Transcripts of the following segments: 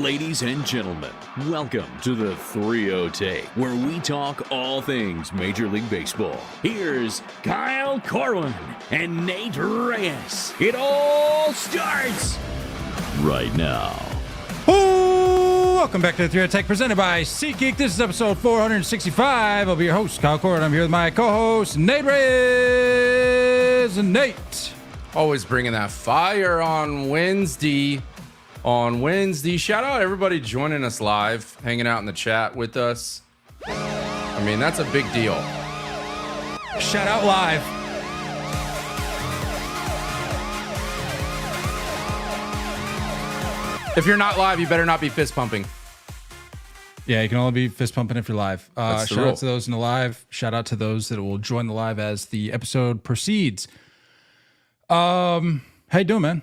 Ladies and gentlemen, welcome to the threeohtake, where we talk all things Major League Baseball. Here's Kyle Corwin and Nate Reyes. It all starts right now. Welcome back to the threeohtake presented by SeatGeek. This is episode 465. I'll be your host, Kyle Corwin. I'm here with my co-host, Nate Reyes. And Nate. Always bringing that fire on Wednesday. Shout out everybody joining us live, hanging out in the chat with us. I mean, that's a big deal. Shout out live. If you're not live, you better not be fist pumping. Yeah, you can only be fist pumping if you're live. Shout rule. out to those in the live. Shout out to those that will join the live as the episode proceeds. How you doing, man?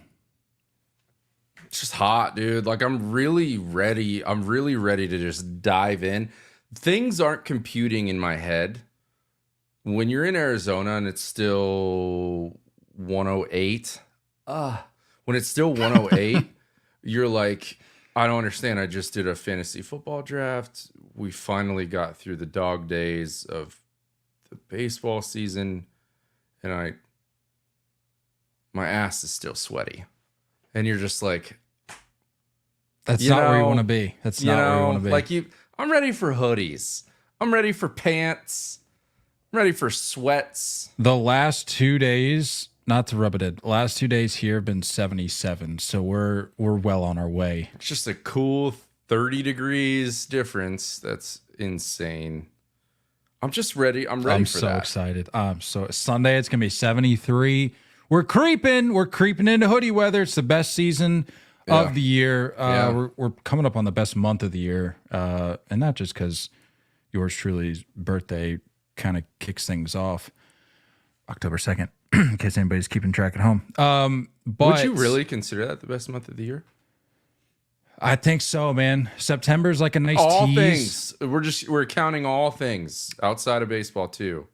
It's just hot, dude. Like, I'm really ready. I'm really ready to just dive in. Things aren't computing in my head. When you're in Arizona and it's still 108, when it's still 108, you're like, I don't understand. I just did a fantasy football draft. We finally got through the dog days of the baseball season, and my ass is still sweaty. And you're just like, that's not where you want to be. That's not where you want to be. Like I'm ready for hoodies. I'm ready for pants. I'm ready for sweats. The last 2 days, not to rub it in, the last 2 days here have been 77. So we're well on our way. It's just a cool 30 degrees difference. That's insane. I'm just ready. I'm ready for that. I'm so excited. So Sunday, it's going to be 73. We're creeping into hoodie weather. It's the best season of the year. We're coming up on the best month of the year. And not just because yours truly's birthday kind of kicks things off. October 2nd, in case anybody's keeping track at home. But would you really consider that the best month of the year? I think so, man. September's like a nice all tease. Things. We're counting all things outside of baseball too.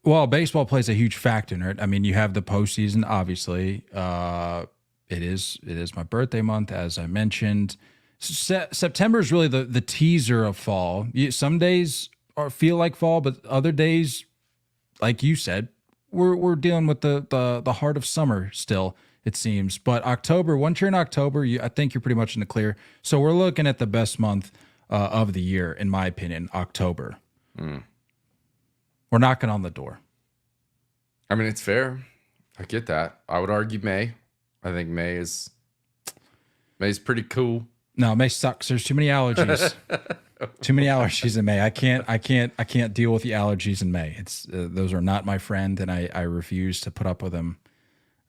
Well, baseball plays a huge factor in it. I mean, you have the postseason, obviously. It is my birthday month, as I mentioned. September is really the teaser of fall. Some days feel like fall, but other days, like you said, we're dealing with the heart of summer still, it seems. But October, once you're in October, I think you're pretty much in the clear. So we're looking at the best month of the year, in my opinion, October. We're knocking on the door. I mean, it's fair. I get that. I would argue May. I think May's pretty cool. No, May sucks. There's too many allergies. Too many allergies in May. I can't deal with the allergies in May. It's those are not my friend, and I refuse to put up with them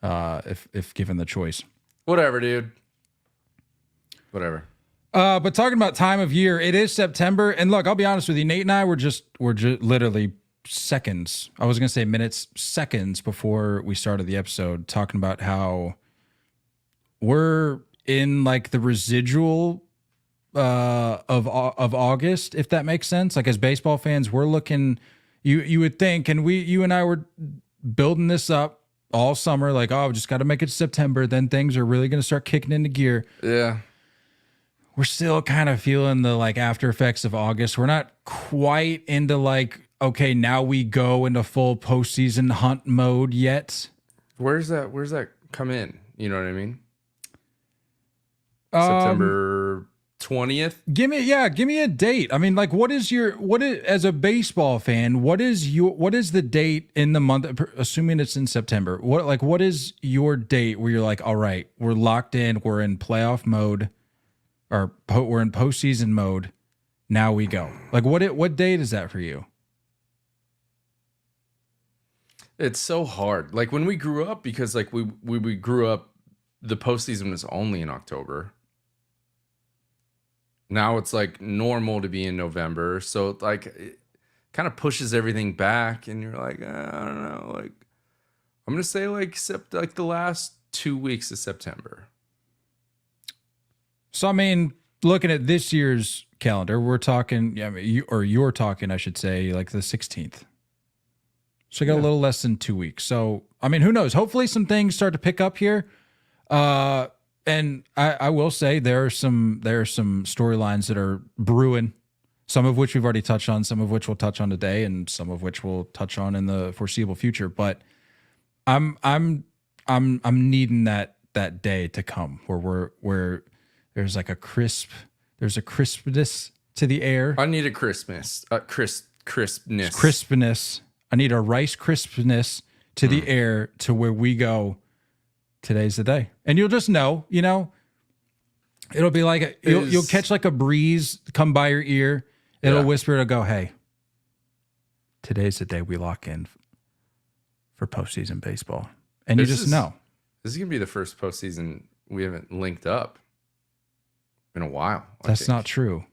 if given the choice. Whatever, dude. Whatever. But talking about time of year, it is September, and look, I'll be honest with you. Nate and I were just literally seconds. I was gonna say minutes, seconds before we started the episode, talking about how we're in like the residual of August, if that makes sense. Like, as baseball fans, we're looking. You would think, and you and I were building this up all summer. Like, we just got to make it September. Then things are really going to start kicking into gear. Yeah. We're still kind of feeling the like after effects of August. We're not quite into like, okay, now we go into full postseason hunt mode yet. Where's that come in? You know what I mean? September 20th. Give me a date. I mean, like, what is as a baseball fan, what is the date in the month, assuming it's in September? What is your date where you're like, all right, we're locked in, we're in playoff mode, or we're in postseason mode. Now we go. Like, what date is that for you? It's so hard. Like, when we grew up, because like we grew up, the postseason was only in October. Now it's like normal to be in November. So like it kind of pushes everything back, and you're like, I don't know. Like, I'm going to say like the last 2 weeks of September. So, I mean, looking at this year's calendar, we're talking, you're talking, I should say, like the 16th. So I got a little less than 2 weeks. So, I mean, who knows? Hopefully some things start to pick up here. And I will say there are some storylines that are brewing, some of which we've already touched on, some of which we'll touch on today, and some of which we'll touch on in the foreseeable future. But I'm needing that day to come where there's like a crispness to the air. I need a crispness. Crispness. I need a rice crispness to the air to where we go, today's the day. And you'll just know, it'll be like you'll catch like a breeze come by your ear. It'll whisper, it'll go, hey, today's the day we lock in for postseason baseball. And you just know. This is going to be the first postseason we haven't linked up in a while. That's not true.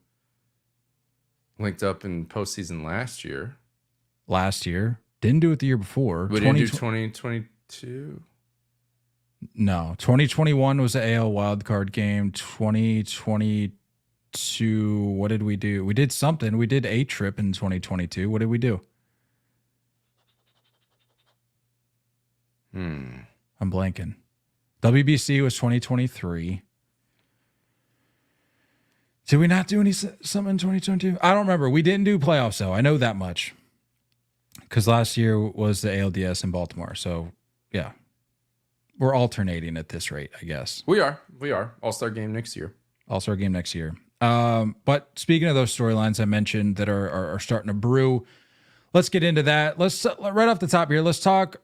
Linked up in postseason last year. Didn't do it the year before. We didn't do 2022? No. 2021 was the AL wildcard game. 2022, what did we do? We did something. We did a trip in 2022. What did we do? I'm blanking. WBC was 2023. Did we not do something in 2022? I don't remember. We didn't do playoffs, though. I know that much. Because last year was the ALDS in Baltimore. So, yeah. We're alternating at this rate, I guess. We are. All-Star game next year. All-Star game next year. But speaking of those storylines I mentioned that are starting to brew, let's get into that. Let's right off the top here, let's talk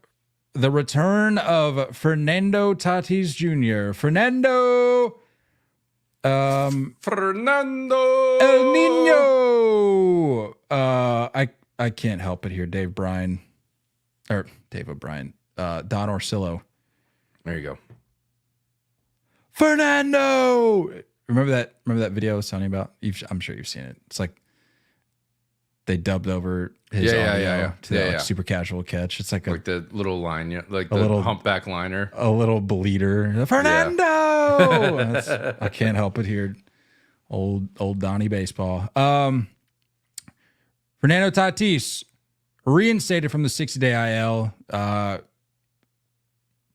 the return of Fernando Tatis Jr. Fernando El Nino. I can't help it here. Dave O'Brien. Don Orsillo. There you go. Fernando. Remember that video I was telling you about? I'm sure you've seen it. It's like they dubbed over his audio to the super casual catch. It's like the little line, like the little humpback liner. A little bleeder. Fernando. I can't help it here. Old Donnie baseball. Fernando Tatis reinstated from the 60-day IL,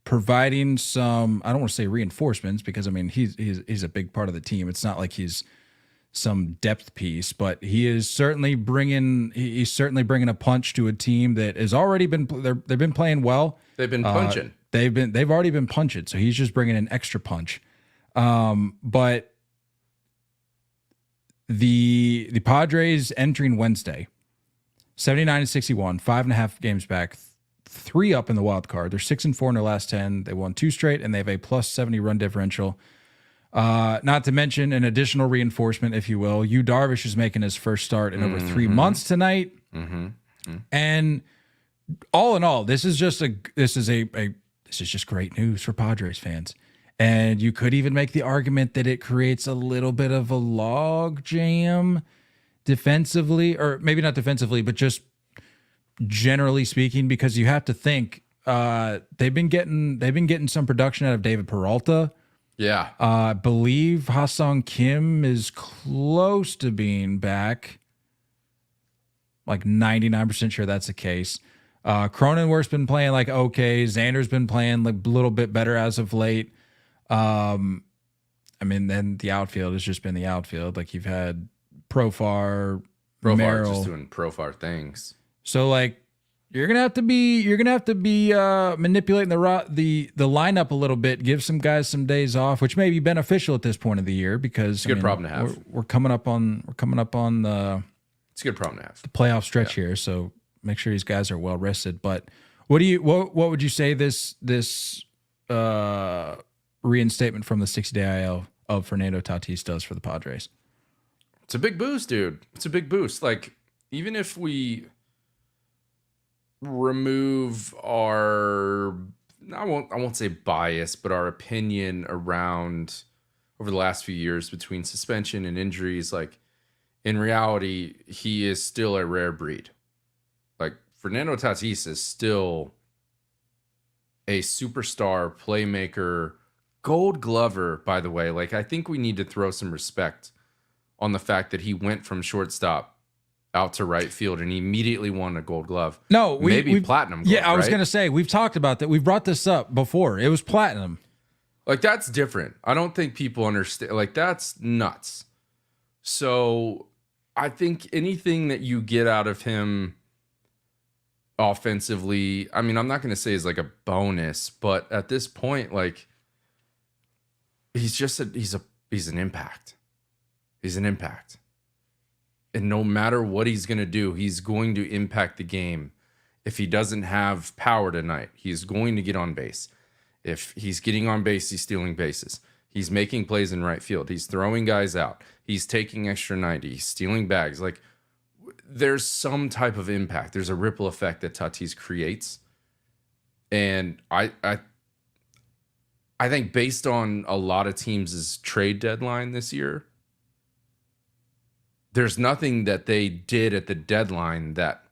providing some, I don't want to say reinforcements because I mean he's a big part of the team. It's not like he's some depth piece, but he is certainly bringing a punch to a team that has already been they've been playing well. They've been punching. They've already been punching, so he's just bringing an extra punch. But the Padres entering Wednesday, 79-61, 5.5 games back, 3 up in the wild card. They're 6-4 in their last 10. They won 2 straight, and they have a plus 70 run differential. Not to mention an additional reinforcement, if you will. Yu Darvish is making his first start in over 3 months tonight. And all in all, this is just great news for Padres fans. And you could even make the argument that it creates a little bit of a log jam defensively, or maybe not defensively, but just generally speaking, because you have to think they've been getting some production out of David Peralta. Yeah. I believe Ha-Sung Kim is close to being back. Like 99% sure that's the case. Cronenworth's been playing like okay. Xander's been playing like a little bit better as of late. I mean, then the outfield has just been the outfield. Like you've had Profar Merrill, just doing Profar things. So like you're gonna have to be manipulating the lineup a little bit. Give some guys some days off, which may be beneficial at this point of the year because it's a good problem to have. We're coming up on the. It's a good problem to have. The playoff stretch here, so make sure these guys are well rested. But what would you say this reinstatement from the 60-day IL of Fernando Tatis does for the Padres? It's a big boost, dude. It's a big boost. Like even if we remove our, I won't say bias, but our opinion around over the last few years between suspension and injuries, like in reality, he is still a rare breed. Like Fernando Tatis is still a superstar playmaker, Gold Glover, by the way. Like I think we need to throw some respect on the fact that he went from shortstop out to right field and he immediately won a Gold Glove. No, maybe platinum. Glove, yeah, I was right? gonna say we've talked about that. We've brought this up before. It was platinum. Like, that's different. I don't think people understand. Like, that's nuts. So I think anything that you get out of him offensively, I mean, I'm not going to say is like a bonus, but at this point, like, he's an impact. He's an impact. And no matter what he's going to do, he's going to impact the game. If he doesn't have power tonight, he's going to get on base. If he's getting on base, he's stealing bases. He's making plays in right field. He's throwing guys out. He's taking extra 90. He's stealing bags. Like, there's some type of impact. There's a ripple effect that Tatis creates. And I think based on a lot of teams' trade deadline this year, there's nothing that they did at the deadline that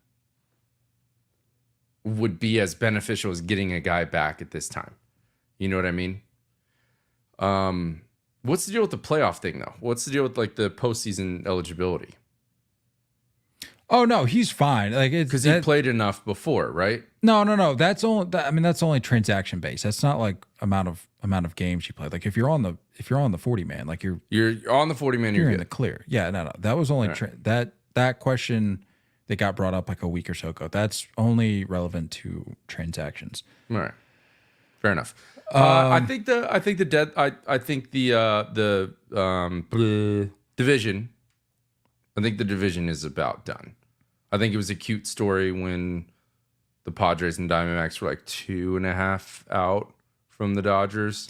would be as beneficial as getting a guy back at this time. You know what I mean? What's the deal with the playoff thing, though? What's the deal with like the postseason eligibility? Oh no, he's fine. Like, because he played enough before, right? No. That's only transaction based. That's not like amount of games you played. Like, if you're on the 40 man, like you're on the 40 man, you're in good. the clear. Yeah, no. That was only that question that got brought up like a week or so ago. That's only relevant to transactions. All right, fair enough. I think the division. I think the division is about done. I think it was a cute story when the Padres and Diamondbacks were like 2.5 out from the Dodgers.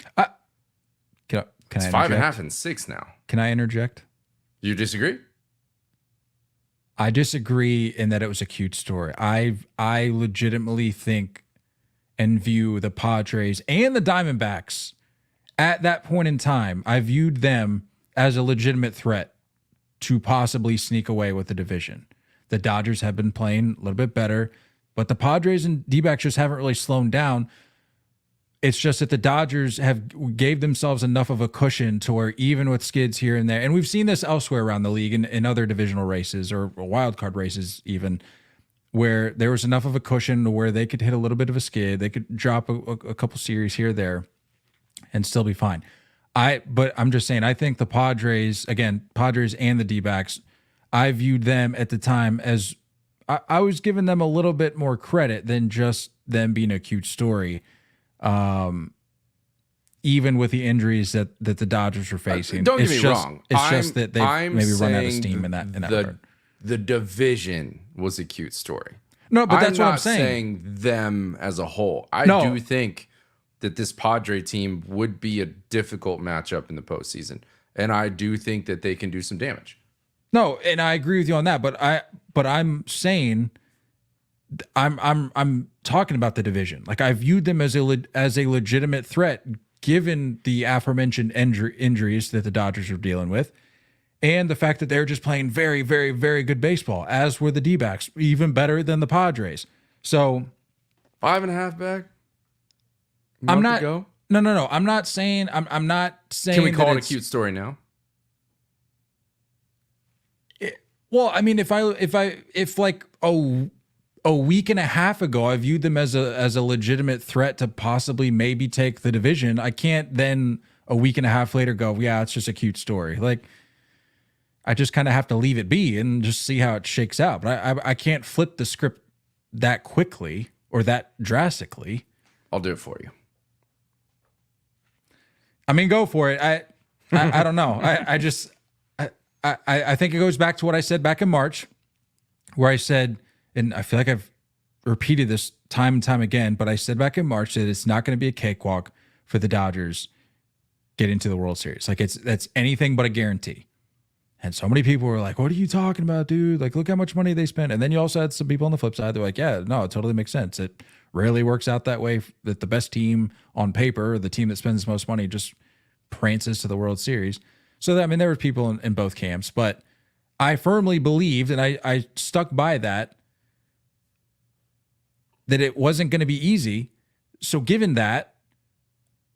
Can it's I 5.5 and 6 now. Can I interject? You disagree? I disagree in that it was a cute story. I legitimately think and view the Padres and the Diamondbacks at that point in time, I viewed them as a legitimate threat to possibly sneak away with the division. The Dodgers have been playing a little bit better, but the Padres and D-backs just haven't really slowed down. It's just that the Dodgers gave themselves enough of a cushion to where even with skids here and there, and we've seen this elsewhere around the league in other divisional races or wild card races even, where there was enough of a cushion to where they could hit a little bit of a skid. They could drop a couple series here or there and still be fine. But I'm just saying, I think the Padres and the D-backs, I viewed them at the time as I was giving them a little bit more credit than just them being a cute story. Even with the injuries that the Dodgers were facing. Don't get me wrong. It's just that they've maybe run out of steam in that regard. The division was a cute story. No, but that's what I'm not saying. Them as a whole. I do think that this Padre team would be a difficult matchup in the postseason, and I do think that they can do some damage. No, and I agree with you on that. But I'm saying, I'm talking about the division. Like, I viewed them as a legitimate threat, given the aforementioned injuries that the Dodgers are dealing with, and the fact that they're just playing very, very, very good baseball, as were the D-backs, even better than the Padres. So 5.5 back. I'm not. No. I'm not saying. I'm not saying. Can we call it a cute story now? Well, I mean, if like a week and a half ago, I viewed them as a legitimate threat to possibly maybe take the division, I can't then a week and a half later go, yeah, it's just a cute story. Like, I just kind of have to leave it be and just see how it shakes out. But I can't flip the script that quickly or that drastically. I'll do it for you. I mean, go for it. I don't know. I think it goes back to what I said back in March, where I said, and I feel like I've repeated this time and time again, but I said back in March that it's not going to be a cakewalk for the Dodgers getting to the World Series. Like, that's anything but a guarantee. And so many people were like, what are you talking about, dude? Like, look how much money they spent. And then you also had some people on the flip side. They're like, yeah, no, it totally makes sense. It rarely works out that way, that the best team on paper, the team that spends the most money, just prances to the World Series. So, I mean, there were people in both camps, but I firmly believed, and I stuck by that it wasn't going to be easy. So given that,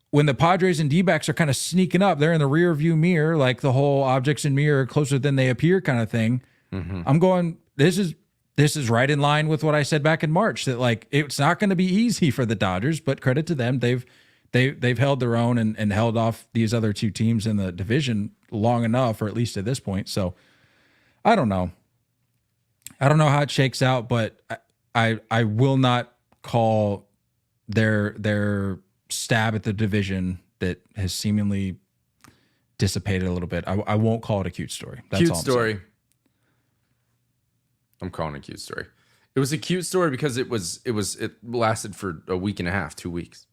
when the Padres and D-backs are kind of sneaking up, they're in the rear view mirror, like the whole objects in mirror closer than they appear kind of thing. Mm-hmm. I'm going, this is right in line with what I said back in March, that like, it's not going to be easy for the Dodgers, but credit to them. They've they've held their own and held off these other two teams in the division long enough, or at least at this point. So I don't know. I don't know how it shakes out, but I will not call their stab at the division that has seemingly dissipated a little bit. I won't call it a cute story. That's Cute all I'm story. saying. I'm calling it a cute story. It was a cute story because it lasted for a week and a half, 2 weeks.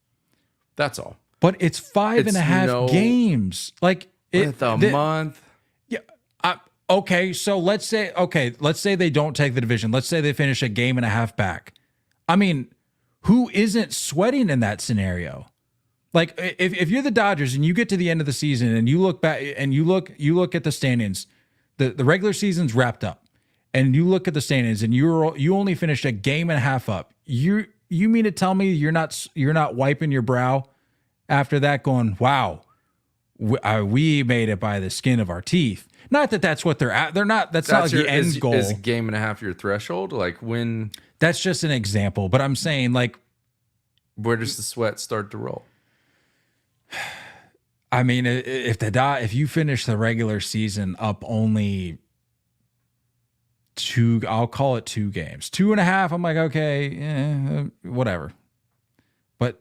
That's all. But it's 5.5 games. Like with a month. Yeah. Okay. So let's say they don't take the division. Let's say they finish a game and a half back. I mean, who isn't sweating in that scenario? Like if you're the Dodgers and you get to the end of the season and you look back and you look at the standings, the regular season's wrapped up, and you look at the standings and you only finished a game and a half up. You mean to tell me you're not wiping your brow after that, going, wow, we made it by the skin of our teeth? Not that that's what they're at. They're not. That's not like the end goal. Is a game and a half your threshold? Like when? That's just an example. But I'm saying, like, where does the sweat start to roll? I mean, if you finish the regular season up only I'll call it 2 games, 2.5. I'm like, okay, whatever. But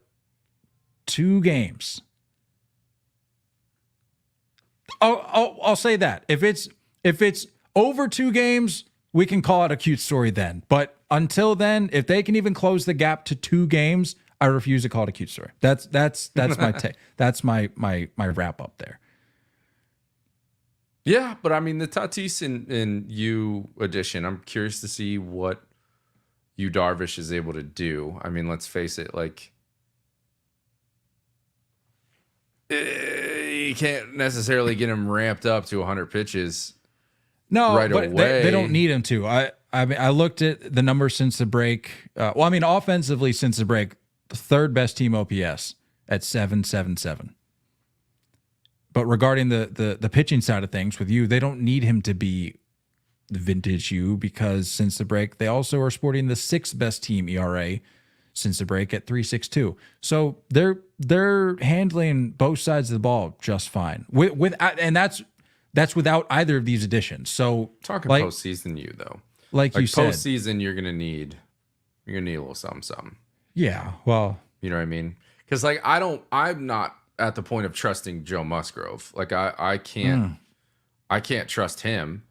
2 games. I'll say that if it's over 2 games, we can call it a cute story then. But until then, if they can even close the gap to 2 games, I refuse to call it a cute story. That's my take. That's my wrap up there. Yeah, but I mean the Tatis and you addition, I'm curious to see what Yu Darvish is able to do. I mean, let's face it, like you can't necessarily get him ramped up to 100 pitches. No, right but away. They don't need him to. I mean, I looked at the numbers since the break. Offensively since the break, the 3rd best team OPS at 777. But regarding the pitching side of things with you, they don't need him to be the vintage you, because since the break, they also are sporting the 6th best team ERA since the break at 3.62. So they're handling both sides of the ball just fine. And that's without either of these additions. So talking like, postseason you though. Like you said, postseason you're gonna need a little something. Yeah, well, you know what I mean? Because like I'm not at the point of trusting Joe Musgrove. Like I can't trust him.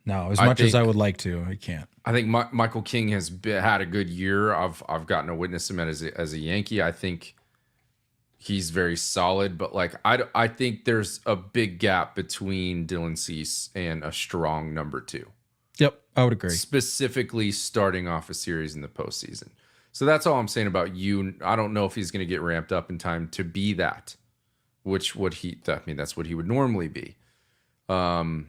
No, as much as I would like to, I can't. I think Michael King has had a good year. I've gotten to witness him as a Yankee. I think he's very solid, but like I think there's a big gap between Dylan Cease and a strong number 2. Yep, I would agree. Specifically starting off a series in the postseason. So that's all I'm saying about you. I don't know if he's going to get ramped up in time to be that, that's what he would normally be. You'd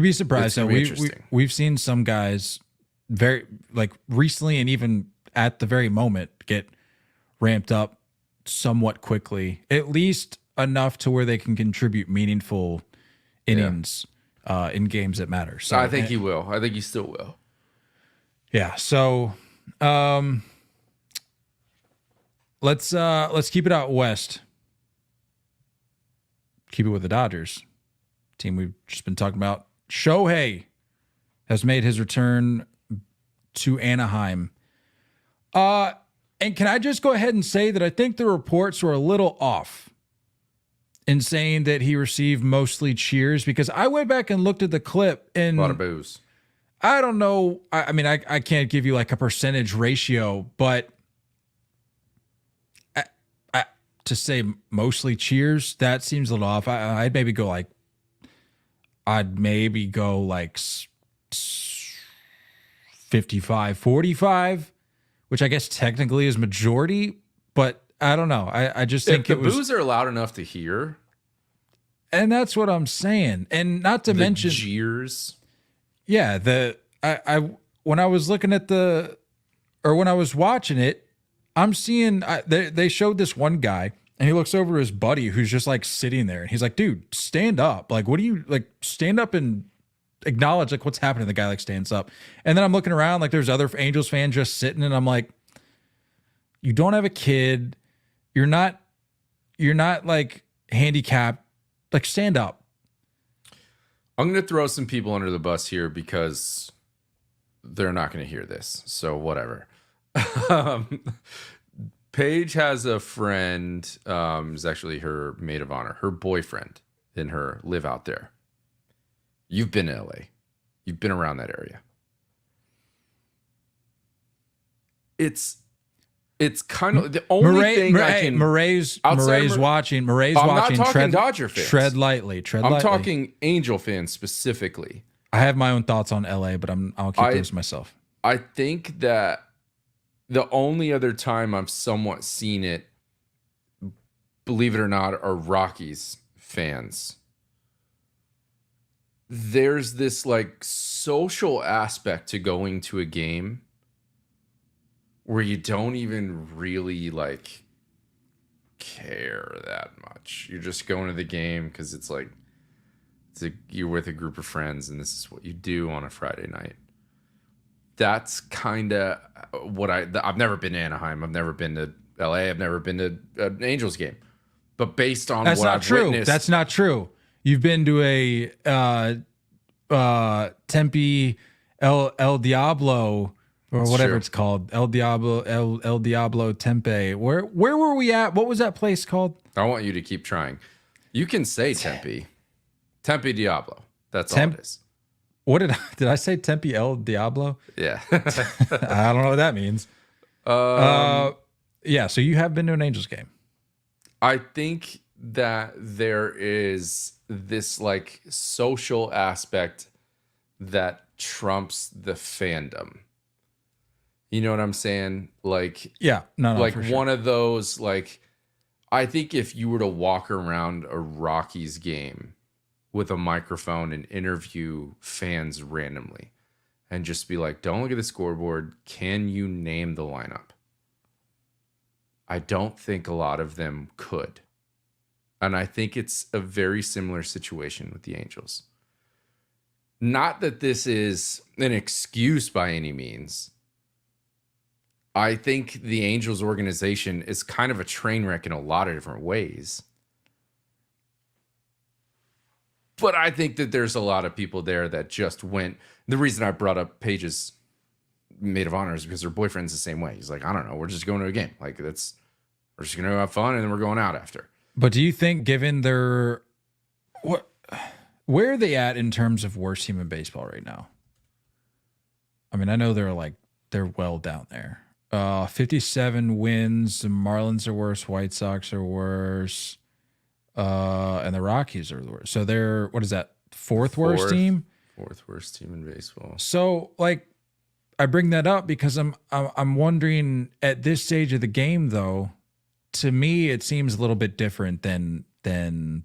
be surprised though. We've seen some guys very like recently and even at the very moment get ramped up somewhat quickly, at least enough to where they can contribute meaningful innings in games that matter. So I think he will. I think he still will. Yeah. So let's keep it out west. Keep it with the Dodgers. Team we've just been talking about. Shohei has made his return to Anaheim. And can I just go ahead and say that I think the reports were a little off in saying that he received mostly cheers, because I went back and looked at the clip and a lot of boos. I don't know. I mean, I can't give you like a percentage ratio, but to say mostly cheers, that seems a little off. I'd maybe go like 55-45, which I guess technically is majority, but I don't know. I just think the boos are loud enough to hear. And that's what I'm saying. And not to mention jeers. Yeah, when I was looking at when I was watching it, I'm seeing they showed this one guy and he looks over his buddy who's just like sitting there and he's like, dude, stand up. Like, what do you like? Stand up and acknowledge like what's happening. The guy like stands up. And then I'm looking around like there's other Angels fans just sitting and I'm like, you don't have a kid. You're not like handicapped. Like, stand up. I'm going to throw some people under the bus here because they're not going to hear this. So whatever. Paige has a friend, is actually her maid of honor, her boyfriend and her live out there. You've been to LA. You've been around that area. It's kind of the only thing I can. Murray's watching. Murray's I'm watching. not talking Dodger fans. Tread lightly. I'm talking Angel fans specifically. I have my own thoughts on LA, but I'll keep those to myself. I think that the only other time I've somewhat seen it, believe it or not, are Rockies fans. There's this like social aspect to going to a game where you don't even really like care that much. You're just going to the game because it's like you're with a group of friends and this is what you do on a Friday night. That's kind of what I've never been to Anaheim. I've never been to LA. I've never been to an Angels game. But based on what I've witnessed, that's not true. You've been to a Tempe El Diablo or whatever it's called. El Diablo Tempe. Where were we at? What was that place called? I want you to keep trying. You can say Tempe. Tempe Diablo. That's all it is. What did I say? Tempe El Diablo? Yeah. I don't know what that means. Yeah, so you have been to an Angels game. I think that there is this like social aspect that trumps the fandom. You know what I'm saying? Like, yeah, no, like for sure. one of those, like, I think if you were to walk around a Rockies game with a microphone and interview fans randomly and just be like, don't look at the scoreboard. Can you name the lineup? I don't think a lot of them could. And I think it's a very similar situation with the Angels. Not that this is an excuse by any means. I think the Angels organization is kind of a train wreck in a lot of different ways. But I think that there's a lot of people there that just went. The reason I brought up Paige's maid of honor is because her boyfriend's the same way. He's like, I don't know, we're just going to a game. Like, we're just going to have fun and then we're going out after. But do you think, given where are they at in terms of worst team in baseball right now? I mean, I know they're well down there. 57 wins. The Marlins are worse. White Sox are worse. And the Rockies are the worst. So they're, what is that? Fourth worst team? Fourth worst team in baseball. So like, I bring that up because I'm wondering at this stage of the game, though, to me, it seems a little bit different than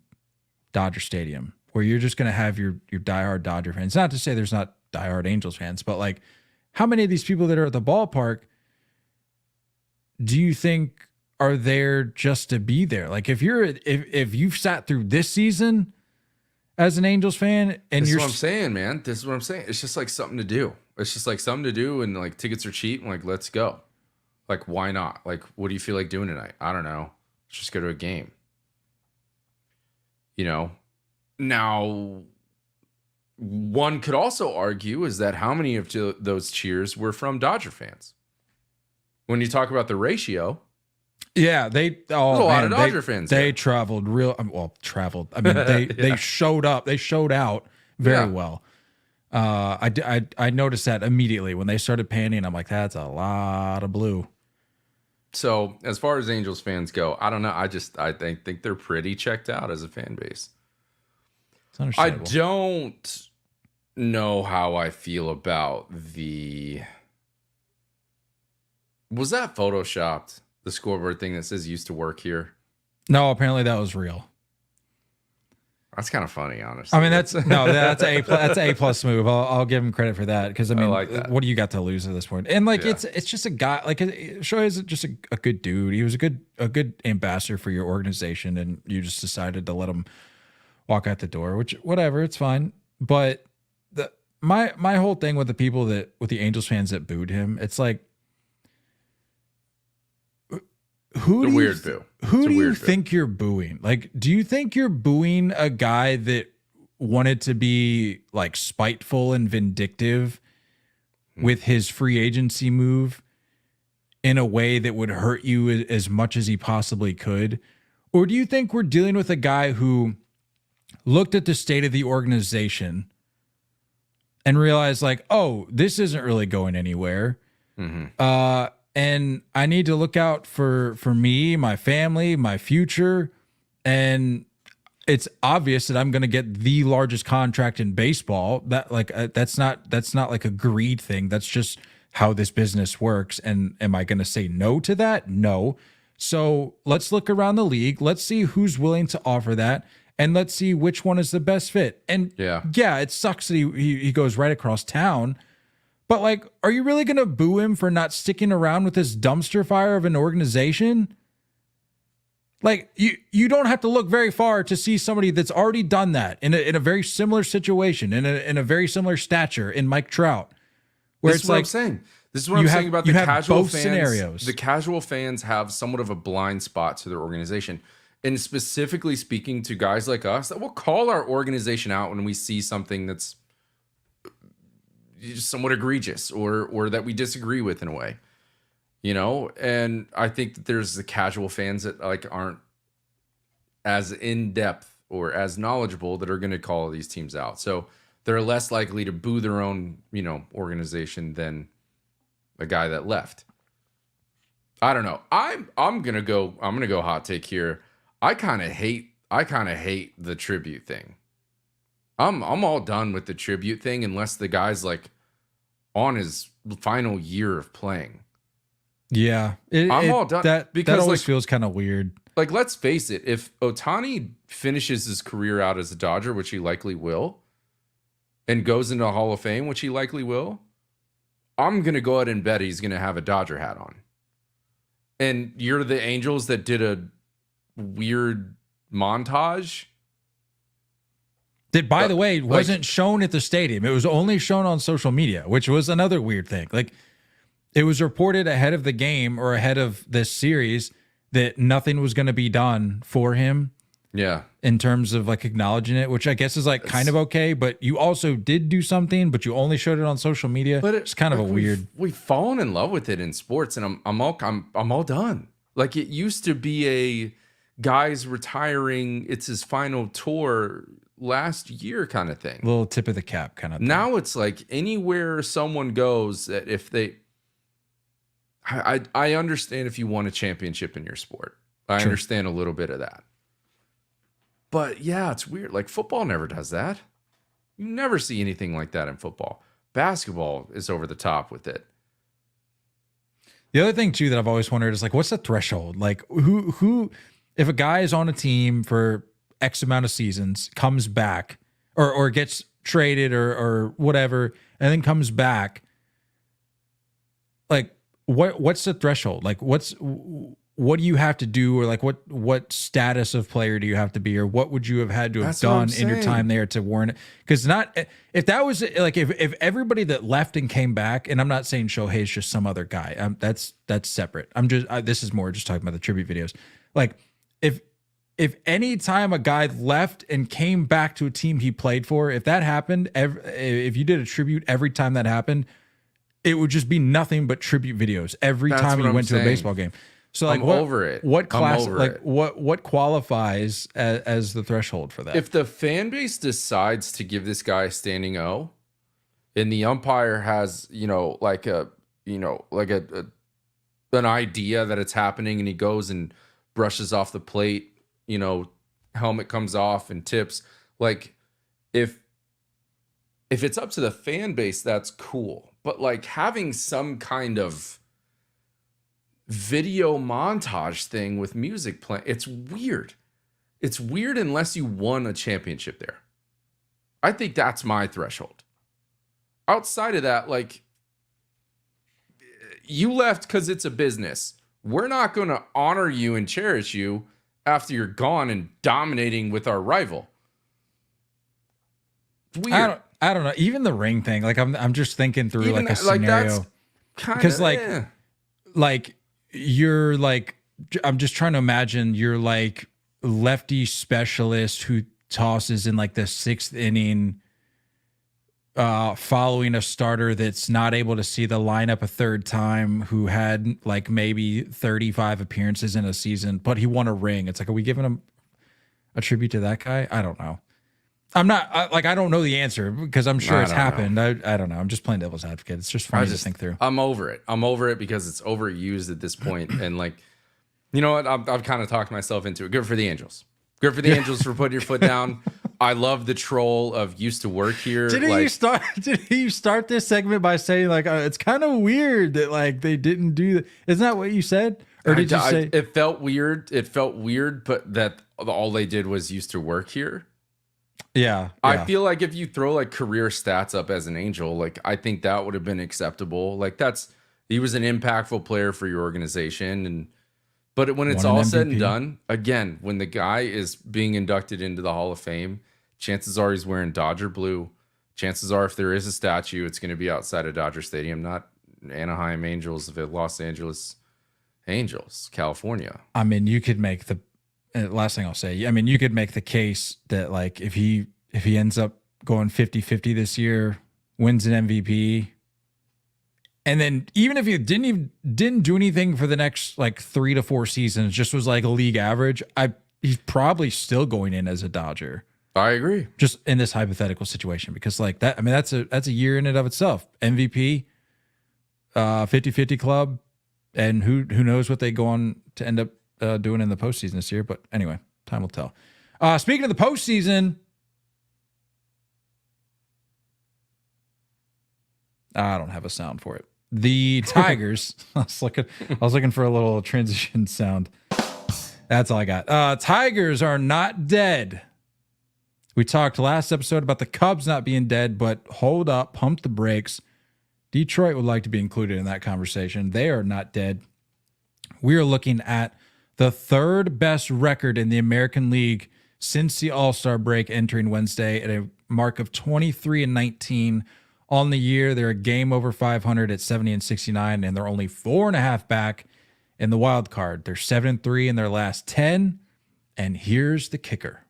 Dodger Stadium, where you're just going to have your diehard Dodger fans. Not to say there's not diehard Angels fans, but like, how many of these people that are at the ballpark do you think are there just to be there? Like, if you've sat through this season as an Angels fan, and this is what I'm saying, man. This is what I'm saying. It's just like something to do. It's just like something to do, and like tickets are cheap, and like let's go. Like, why not? Like, what do you feel like doing tonight? I don't know. Let's just go to a game. You know? Now, one could also argue is that how many of those cheers were from Dodger fans? When you talk about the ratio, yeah, there's a lot of Dodger fans. They traveled traveled. I mean, they showed up. They showed out very well. I noticed that immediately when they started panning. I'm like, that's a lot of blue. So as far as Angels fans go, I don't know. I think they're pretty checked out as a fan base. It's understandable. I don't know how I feel about the. Was that photoshopped? The scoreboard thing that says used to work here? No, apparently that was real. That's kind of funny, honestly. I mean, that's an A plus move. I'll give him credit for that because I mean, like that. What do you got to lose at this point? And like, it's just a guy. Like, Shohei's just a good dude. He was a good ambassador for your organization, and you just decided to let him walk out the door. Which, whatever, it's fine. But my whole thing with the Angels fans that booed him, it's like, weird boo. who do you think you're booing? Like, do you think you're booing a guy that wanted to be like spiteful and vindictive with his free agency move in a way that would hurt you as much as he possibly could? Or do you think we're dealing with a guy who looked at the state of the organization and realized like, oh, this isn't really going anywhere. And I need to look out for me, my family, my future. And it's obvious that I'm going to get the largest contract in baseball. That like, that's not like a greed thing. That's just how this business works. And am I going to say no to that? No. So let's look around the league. Let's see who's willing to offer that. And let's see which one is the best fit. And yeah, it sucks that he goes right across town. But like, are you really going to boo him for not sticking around with this dumpster fire of an organization? Like, you don't have to look very far to see somebody that's already done that in a very similar situation, in a very similar stature in Mike Trout. Where this it's is what like, I'm saying. This is what I'm saying about the casual fans. Scenarios. The casual fans have somewhat of a blind spot to their organization. And specifically speaking to guys like us that will call our organization out when we see something that's somewhat egregious or that we disagree with in a way, you know? And I think that there's the casual fans that like aren't as in depth or as knowledgeable that are going to call these teams out. So they're less likely to boo their own, you know, organization than a guy that left. I don't know. I'm going to go hot take here. I kind of hate the tribute thing. I'm all done with the tribute thing unless the guy's like on his final year of playing. Yeah, I'm all done. That always like, feels kind of weird. Like, let's face it, if Ohtani finishes his career out as a Dodger, which he likely will, and goes into the Hall of Fame, which he likely will, I'm gonna go ahead and bet he's gonna have a Dodger hat on. And you're the Angels that did a weird montage that, by the way, wasn't shown at the stadium. It was only shown on social media, which was another weird thing. Like, it was reported ahead of the game or ahead of this series that nothing was going to be done for him. Yeah. In terms of like acknowledging it, which I guess is like kind of okay, but you also did do something, but you only showed it on social media. But it's kind of a weird. We've fallen in love with it in sports, and I'm all done. Like, it used to be a guy's retiring, it's his final tour last year kind of thing. Little tip of the cap kind of thing. Now it's like anywhere someone goes, that if they, I understand if you won a championship in your sport. I understand a little bit of that. But yeah, it's weird. Like, football never does that. You never see anything like that in football. Basketball is over the top with it. The other thing too that I've always wondered is like, what's the threshold? Like, who if a guy is on a team for X amount of seasons, comes back or gets traded or whatever, and then comes back, like, what's the threshold? Like, what do you have to do, or like what status of player do you have to be, or what would you have had to have done in your time there to warrant it? Because if that was like if everybody that left and came back, and I'm not saying Shohei's just some other guy, that's separate. This is more just talking about the tribute videos. Like, if any time a guy left and came back to a team he played for, if that happened, if you did a tribute every time that happened, it would just be nothing but tribute videos every time you went to a baseball game. So like, what qualifies as the threshold for that? If the fan base decides to give this guy a standing O, and the umpire has, an idea that it's happening, and he goes and brushes off the plate, helmet comes off and tips. Like, if it's up to the fan base, that's cool. But like, having some kind of video montage thing with music playing, it's weird. It's weird unless you won a championship there. I think that's my threshold. Outside of that, like, you left because it's a business. We're not going to honor you and cherish you after you're gone and dominating with our rival. It's weird. I don't know. Even the ring thing, like, I'm just thinking through like a scenario, because like you're like I'm just trying to imagine you're like lefty specialist who tosses in like the 6th inning, following a starter that's not able to see the lineup a third time, who had like maybe 35 appearances in a season, but he won a ring. It's like, are we giving him a tribute to that guy? I don't know. I'm not I don't know the answer because I'm sure it's happened. I don't know. I'm just playing devil's advocate. It's just funny to think through. I'm over it. I'm over it because it's overused at this point. And like, you know what? I've kind of talked myself into it. Good for the Angels. Good for the Angels for putting your foot down. I love the troll of used to work here. Didn't you start this segment by saying like it's kind of weird that like they didn't do that? Isn't that what you said? Or did you say it felt weird? It felt weird, but that all they did was used to work here. Yeah. I feel like if you throw like career stats up as an Angel, like I think that would have been acceptable. Like he was an impactful player for your organization, but when it's all said and done, again, when the guy is being inducted into the Hall of Fame, chances are he's wearing Dodger blue. Chances are if there is a statue, it's going to be outside of Dodger Stadium, not Anaheim Angels, the Los Angeles Angels, California. I mean, you could make the last thing I'll say. I mean, you could make the case that like if he ends up going 50-50 this year, wins an MVP, and then even if he didn't do anything for the next like 3 to 4 seasons, just was like a league average, he's probably still going in as a Dodger. I agree. Just in this hypothetical situation, because like that, I mean, that's a year in and of itself. MVP, 50-50 club, and who knows what they go on to end up doing in the postseason this year. But anyway, time will tell. Speaking of the postseason, I don't have a sound for it. The Tigers. I was looking for a little transition sound. That's all I got. Tigers are not dead. We talked last episode about the Cubs not being dead, but hold up, pump the brakes. Detroit would like to be included in that conversation. They are not dead. We are looking at the 3rd best record in the American League since the All-Star break entering Wednesday at a mark of 23-19 on the year. They're a game over 500 at 70-69, and they're only 4.5 back in the wild card. They're 7-3 in their last 10. And here's the kicker.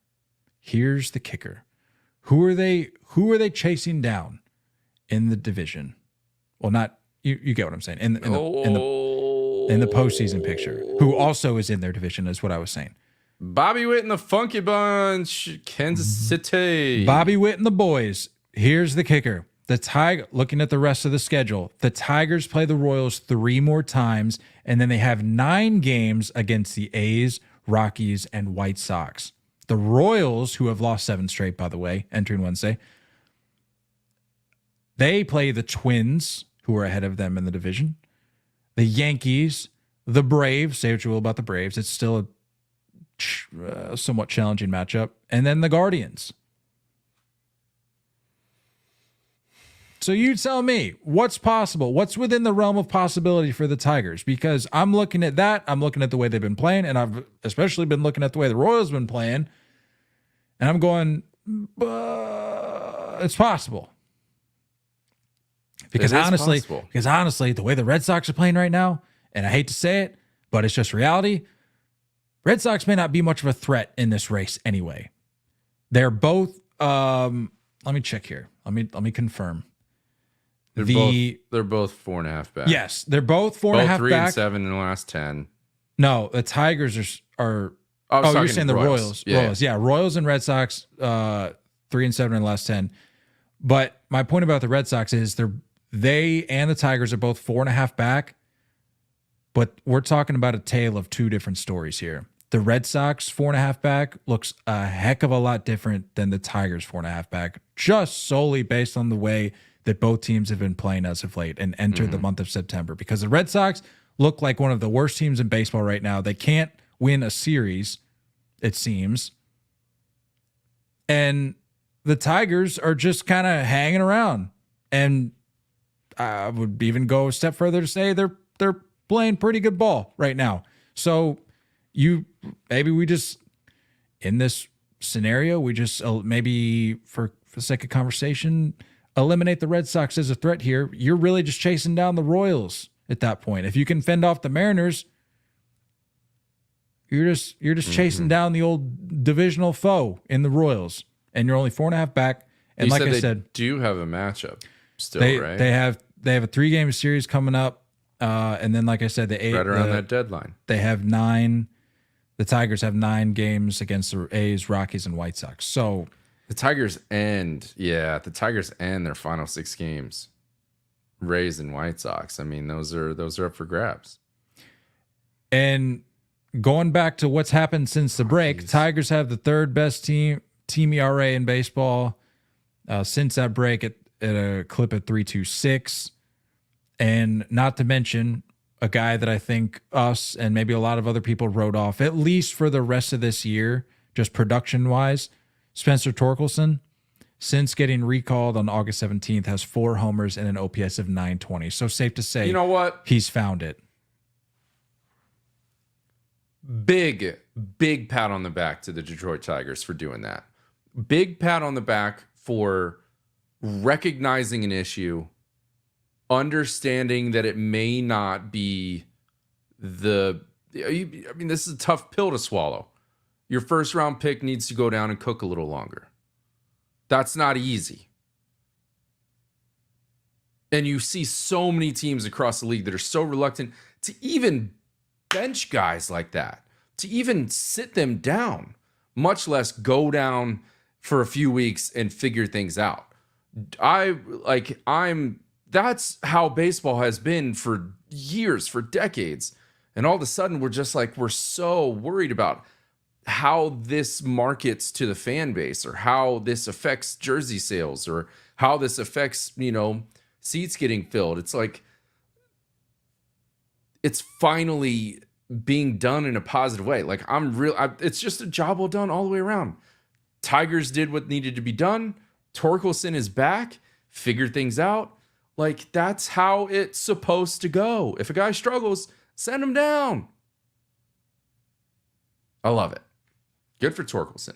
Who are they chasing down in the division? Well, not you get what I'm saying. In the postseason picture. Who also is in their division is what I was saying. Bobby Whit and the Funky Bunch, Kansas City. Bobby Whit and the boys. Here's the kicker. Looking at the rest of the schedule, the Tigers play the Royals 3 more times, and then they have 9 games against the A's, Rockies, and White Sox. The Royals, who have lost 7 straight, by the way, entering Wednesday, they play the Twins, who are ahead of them in the division, the Yankees, the Braves. Say what you will about the Braves. It's still a somewhat challenging matchup. And then the Guardians. So you tell me, what's possible? What's within the realm of possibility for the Tigers? Because I'm looking at that. I'm looking at the way they've been playing, and I've especially been looking at the way the Royals have been playing. And I'm going, it's possible. Because honestly, the way the Red Sox are playing right now, and I hate to say it, but it's just reality, Red Sox may not be much of a threat in this race anyway. They're both, let me check here. Let me confirm. They're both 4.5 back. Yes, they're both 4.5 back. 3 and 7 in the last 10. No, the Tigers are you're saying the Royals. Yeah. Royals and Red Sox, 3 and 7 in the last 10. But my point about the Red Sox is they and the Tigers are both 4.5 back, but we're talking about a tale of 2 different stories here. The Red Sox 4.5 back looks a heck of a lot different than the Tigers 4.5 back, just solely based on the way that both teams have been playing as of late and entered the month of September. Because the Red Sox look like one of the worst teams in baseball right now. They can't win a series, it seems. And the Tigers are just kind of hanging around. And I would even go a step further to say they're playing pretty good ball right now. So maybe we just, in this scenario, we just maybe for the sake of conversation, eliminate the Red Sox as a threat here. You're really just chasing down the Royals at that point. If you can fend off the Mariners, You're just chasing down the old divisional foe in the Royals, and you're only 4.5 back. And like I said, do have a matchup still, right? They have a 3-game series coming up, and then like I said, right around that deadline. They have 9. The Tigers have 9 games against the A's, Rockies, and White Sox. So the Tigers end their final 6 games. Rays and White Sox. I mean, those are up for grabs. And going back to what's happened since the break, Tigers have the 3rd best team ERA in baseball since that break at a clip at 3.26. And not to mention a guy that I think us and maybe a lot of other people wrote off, at least for the rest of this year, just production-wise, Spencer Torkelson, since getting recalled on August 17th, has 4 homers and an OPS of 920. So safe to say, you know what? He's found it. Big pat on the back to the Detroit Tigers for doing that. Big pat on the back for recognizing an issue, understanding that it may not be this is a tough pill to swallow. Your first round pick needs to go down and cook a little longer. That's not easy. And you see so many teams across the league that are so reluctant to even bench guys like that, to even sit them down, much less go down for a few weeks and figure things out. That's how baseball has been for years, for decades. And all of a sudden we're so worried about how this markets to the fan base, or how this affects jersey sales, or how this affects, seats getting filled. It's like, it's finally being done in a positive way. Like, it's just a job well done all the way around. Tigers did what needed to be done. Torkelson is back, figured things out. Like, that's how it's supposed to go. If a guy struggles, send him down. I love it. Good for Torkelson.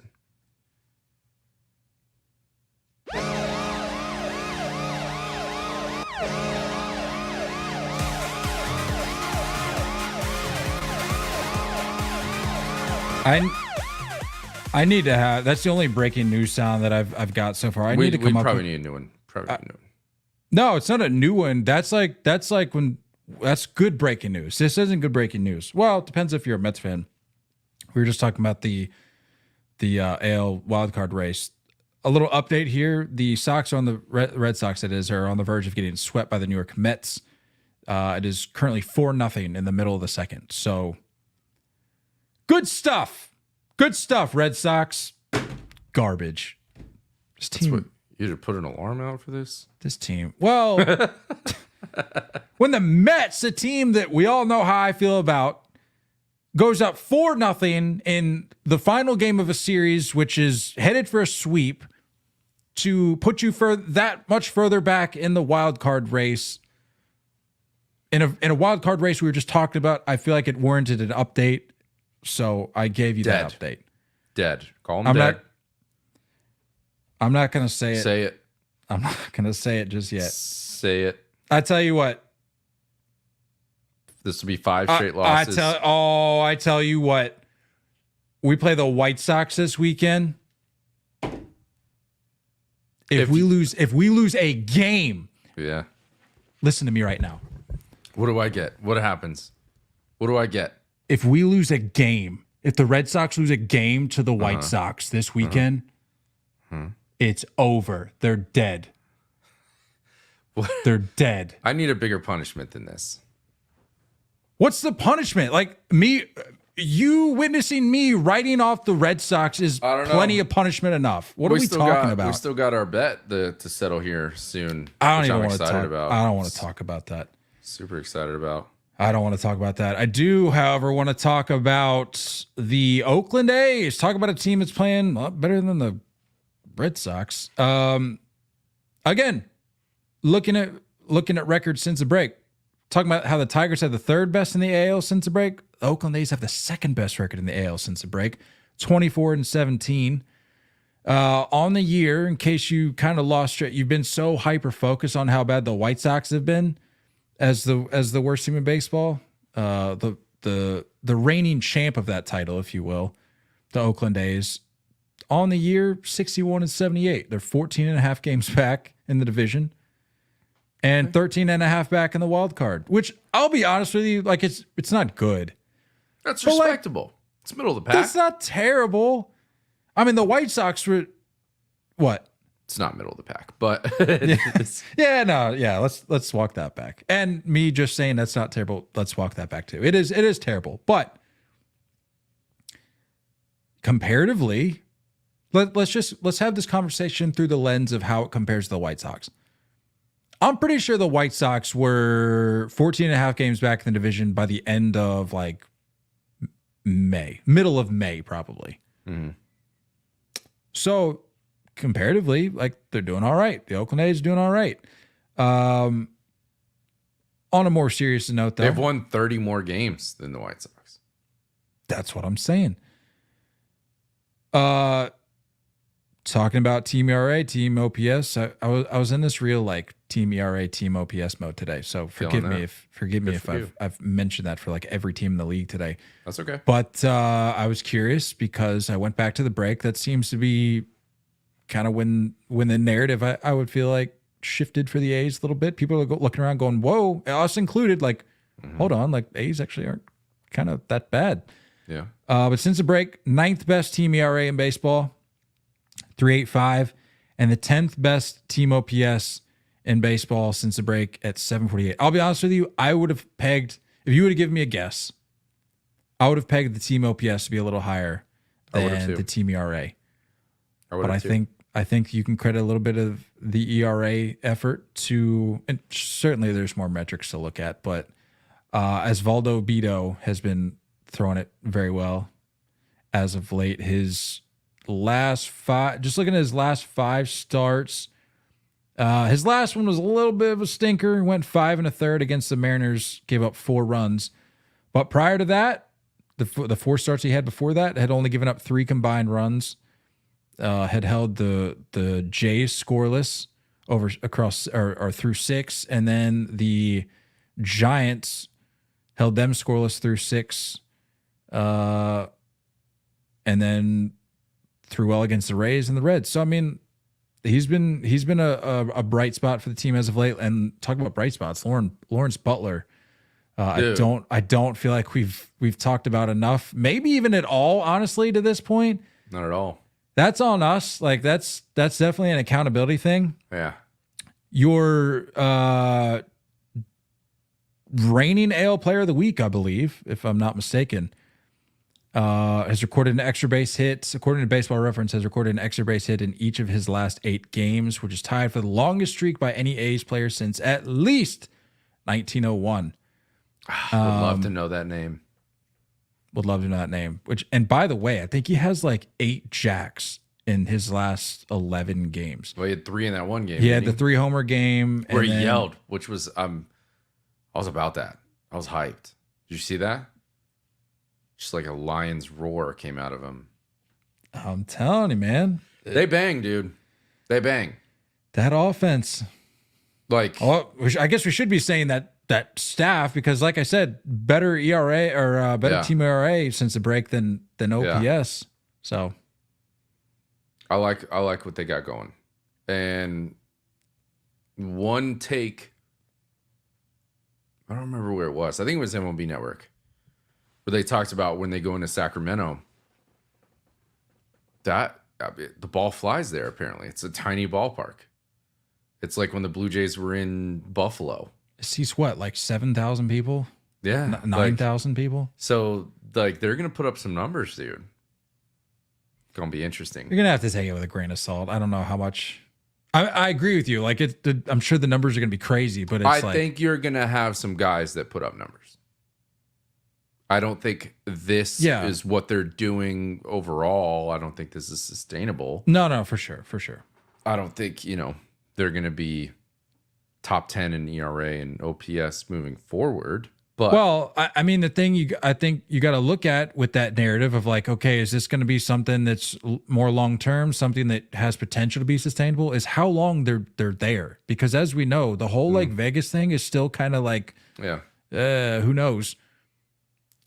I need to have. That's the only breaking news sound that I've got so far. We probably need a new one. No, it's not a new one. That's good breaking news. This isn't good breaking news. Well, it depends if you're a Mets fan. We were just talking about the AL wildcard race. A little update here. The Sox are on the Red Sox, are on the verge of getting swept by the New York Mets. It is currently 4-0 in the middle of the second. So good stuff. Good stuff, Red Sox. Garbage. You should put an alarm out for this? This team. Well, when the Mets, a team that we all know how I feel about, goes up 4-0 in the final game of a series, which is headed for a sweep, to put you that much further back in the wild card race. In a wild card race we were just talking about, I feel like it warranted an update, so I gave you that update. Dead. Call him dead. I'm not going to say it. Say it. I'm not going to say it just yet. Say it. I tell you what. This will be 5 straight losses. I tell you what. We play the White Sox this weekend. If we lose a game. Yeah. Listen to me right now. What do I get? What happens? What do I get? If we lose a game, if the Red Sox lose a game to the White Sox this weekend, it's over. They're dead. They're dead. I need a bigger punishment than this. What's the punishment? Like you witnessing me writing off the Red Sox is plenty of punishment enough. What are we talking about? We still got our bet to settle here soon. I don't want to talk about that. Super excited about. I don't want to talk about that. I do, however, want to talk about the Oakland A's. Talk about a team that's playing a lot better than the Red Sox. Again, looking at records since the break. Talking about how the Tigers have the 3rd best in the AL since the break. The Oakland A's have the 2nd best record in the AL since the break, 24-17. On the year, in case you kind of lost track, you've been so hyper focused on how bad the White Sox have been as the worst team in baseball. The the reigning champ of that title, if you will, the Oakland A's, on the year 61-78. They're 14 and a half games back in the division and 13 and a half back in the wild card, which I'll be honest with you, like it's not good. That's But, like, respectable. It's middle of the pack. That's not terrible. I mean, the White Sox were what? It's not middle of the pack, but Let's walk that back. And me just saying that's not terrible, let's walk that back too. It is terrible, but comparatively, let's have this conversation through the lens of how it compares to the White Sox. I'm pretty sure the White Sox were 14 and a half games back in the division by the end of like middle of May, probably. Mm-hmm. So comparatively, like they're doing all right. The Oakland A's doing all right. On a more serious note, though, they've won 30 more games than the White Sox. That's what I'm saying. Talking about team ERA, team OPS. I was in this real like team ERA, team OPS mode today. So forgive me if I've mentioned that for like every team in the league today. That's okay. But I was curious because I went back to the break. That seems to be kind of when the narrative I would feel like shifted for the A's a little bit. People are looking around going, "Whoa," us included. Like, hold on, like A's actually aren't kind of that bad. Yeah. But since the break, 9th best team ERA in baseball, 3.85, and the 10th best team OPS in baseball since the break at 7.48. I'll be honest with you, I would have pegged, if you would have given me a guess, I would have pegged the team OPS to be a little higher than the team ERA. But I think you can credit a little bit of the ERA effort to, and certainly there's more metrics to look at, but as Valdo Beto has been throwing it very well as of late, his last five, just looking at his last 5 starts, his last one was a little bit of a stinker. Went 5 1/3 against the Mariners, gave up 4 runs. But prior to that, the 4 starts he had before that had only given up 3 combined runs. Had held the Jays scoreless across or through 6, and then the Giants held them scoreless through 6, and then threw well against the Rays and the Reds. So I mean, he's been a bright spot for the team as of late. And talk about bright spots, Lawrence Butler. I don't feel like we've talked about enough, maybe even at all, honestly, to this point. Not at all. That's on us. Like that's definitely an accountability thing. Yeah. Your reigning AL Player of the Week, I believe, if I'm not mistaken, has recorded an extra base hit. According to Baseball Reference, has recorded an extra base hit in each of his last 8 games, which is tied for the longest streak by any A's player since at least 1901. Would love to know that name. Would love to know that name. And by the way, I think he has like 8 jacks in his last 11 games. Well, he had 3 in that one game. He had the 3 homer game where he yelled, which was I was about that. I was hyped. Did you see that? Just like a lion's roar came out of him. I'm telling you, man. They bang, dude. They bang. That offense. Like, I guess we should be saying that staff, because like I said, better ERA or better team ERA since the break than OPS. Yeah. So I like what they got going. And one take, I don't remember where it was. I think it was MLB Network, where they talked about when they go into Sacramento, the ball flies there. Apparently, it's a tiny ballpark. It's like when the Blue Jays were in Buffalo. It seats what, like 7,000 people? Yeah, 9,000 people. So like they're gonna put up some numbers, dude. It's gonna be interesting. You're gonna have to take it with a grain of salt. I don't know how much. I agree with you. Like I'm sure the numbers are gonna be crazy, but I think you're gonna have some guys that put up numbers. I don't think this is what they're doing overall. I don't think this is sustainable. No, for sure. I don't think they're gonna be top 10 in ERA and OPS moving forward. But well, I mean, the thing I think you got to look at with that narrative of like, okay, is this going to be something that's more long-term, something that has potential to be sustainable, is how long they're there. Because as we know, the whole like Vegas thing is still kind of like, who knows?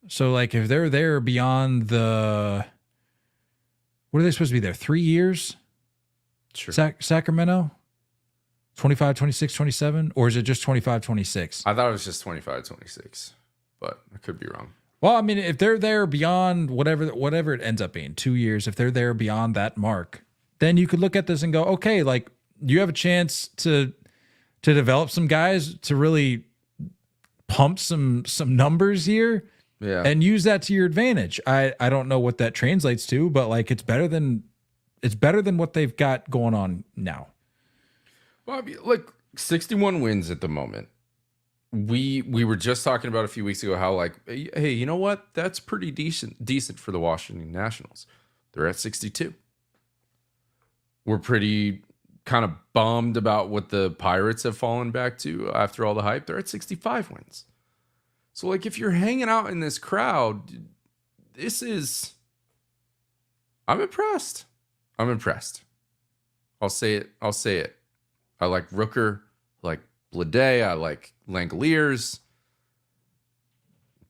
So like if they're there beyond the, what are they supposed to be there? 3 years? Sure. Sacramento? 25, 26, 27? Or is it just 25, 26? I thought it was just 25, 26, but I could be wrong. Well, I mean, if they're there beyond whatever it ends up being, 2 years, if they're there beyond that mark, then you could look at this and go, okay, like you have a chance to develop some guys to really pump some numbers here, and use that to your advantage. I don't know what that translates to, but like it's better than what they've got going on now. Well, I mean, like 61 wins at the moment. We were just talking about a few weeks ago how like, hey, you know what? That's pretty decent for the Washington Nationals. They're at 62. We're pretty kind of bummed about what the Pirates have fallen back to after all the hype. They're at 65 wins. So like if you're hanging out in this crowd, I'm impressed. I'll say it. I like Rooker, I like Blade, I like Langoliers.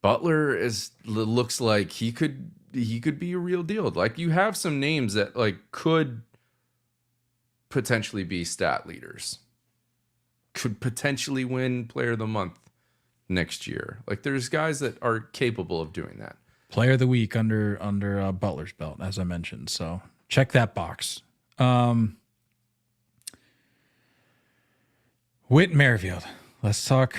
Butler looks like he could be a real deal. Like you have some names that like could potentially be stat leaders. Could potentially win Player of the Month next year. Like there's guys that are capable of doing that. Player of the Week under Butler's belt, as I mentioned. So check that box. Whit Merrifield. Let's talk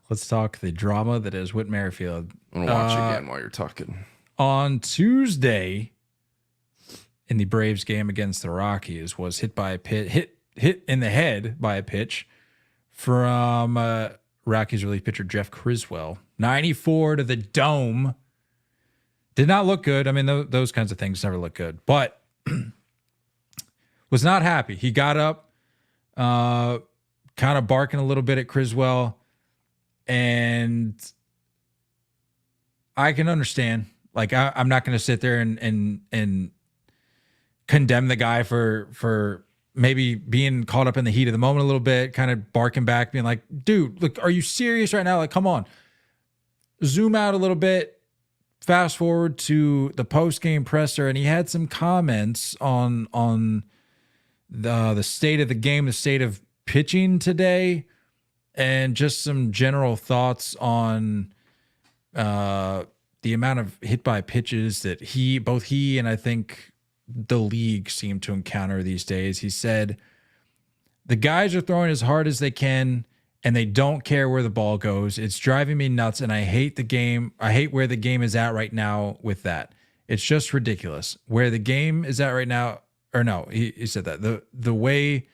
the drama that is Whit Merrifield. I'm gonna watch again while you're talking. On Tuesday, in the Braves game against the Rockies, was hit in the head by a pitch from Rockies relief pitcher Jeff Criswell. 94 to the dome. Did not look good. I mean, those kinds of things never look good. But was not happy. He got up, kind of barking a little bit at Criswell. And I can understand. Like, I'm not going to sit there and condemn the guy for maybe being caught up in the heat of the moment a little bit, kind of barking back, being like, dude, look, are you serious right now? Like, come on. Zoom out a little bit, fast forward to the post-game presser, and he had some comments on the state of the game, the state of pitching today, and just some general thoughts on the amount of hit by pitches that both he and I think the league seem to encounter these days. He said, the guys are throwing as hard as they can and they don't care where the ball goes. It's driving me nuts, and I hate the game. I hate where the game is at right now with that. It's just ridiculous. Where the game is at right now, or no, he said that. The way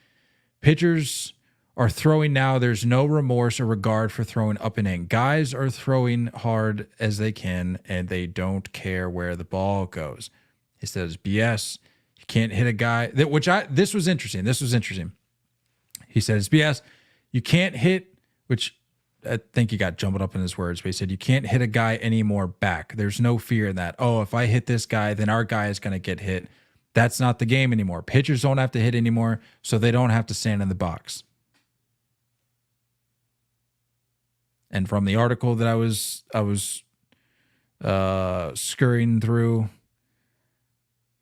pitchers are throwing now, there's no remorse or regard for throwing up and in. Guys are throwing hard as they can, and they don't care where the ball goes. He says, BS. You can't hit a guy. This was interesting. He says, BS. You can't hit, which I think he got jumbled up in his words, but he said, you can't hit a guy anymore back. There's no fear in that. Oh, if I hit this guy, then our guy is going to get hit. That's not the game anymore. Pitchers don't have to hit anymore, so they don't have to stand in the box. And from the article that I was scurrying through,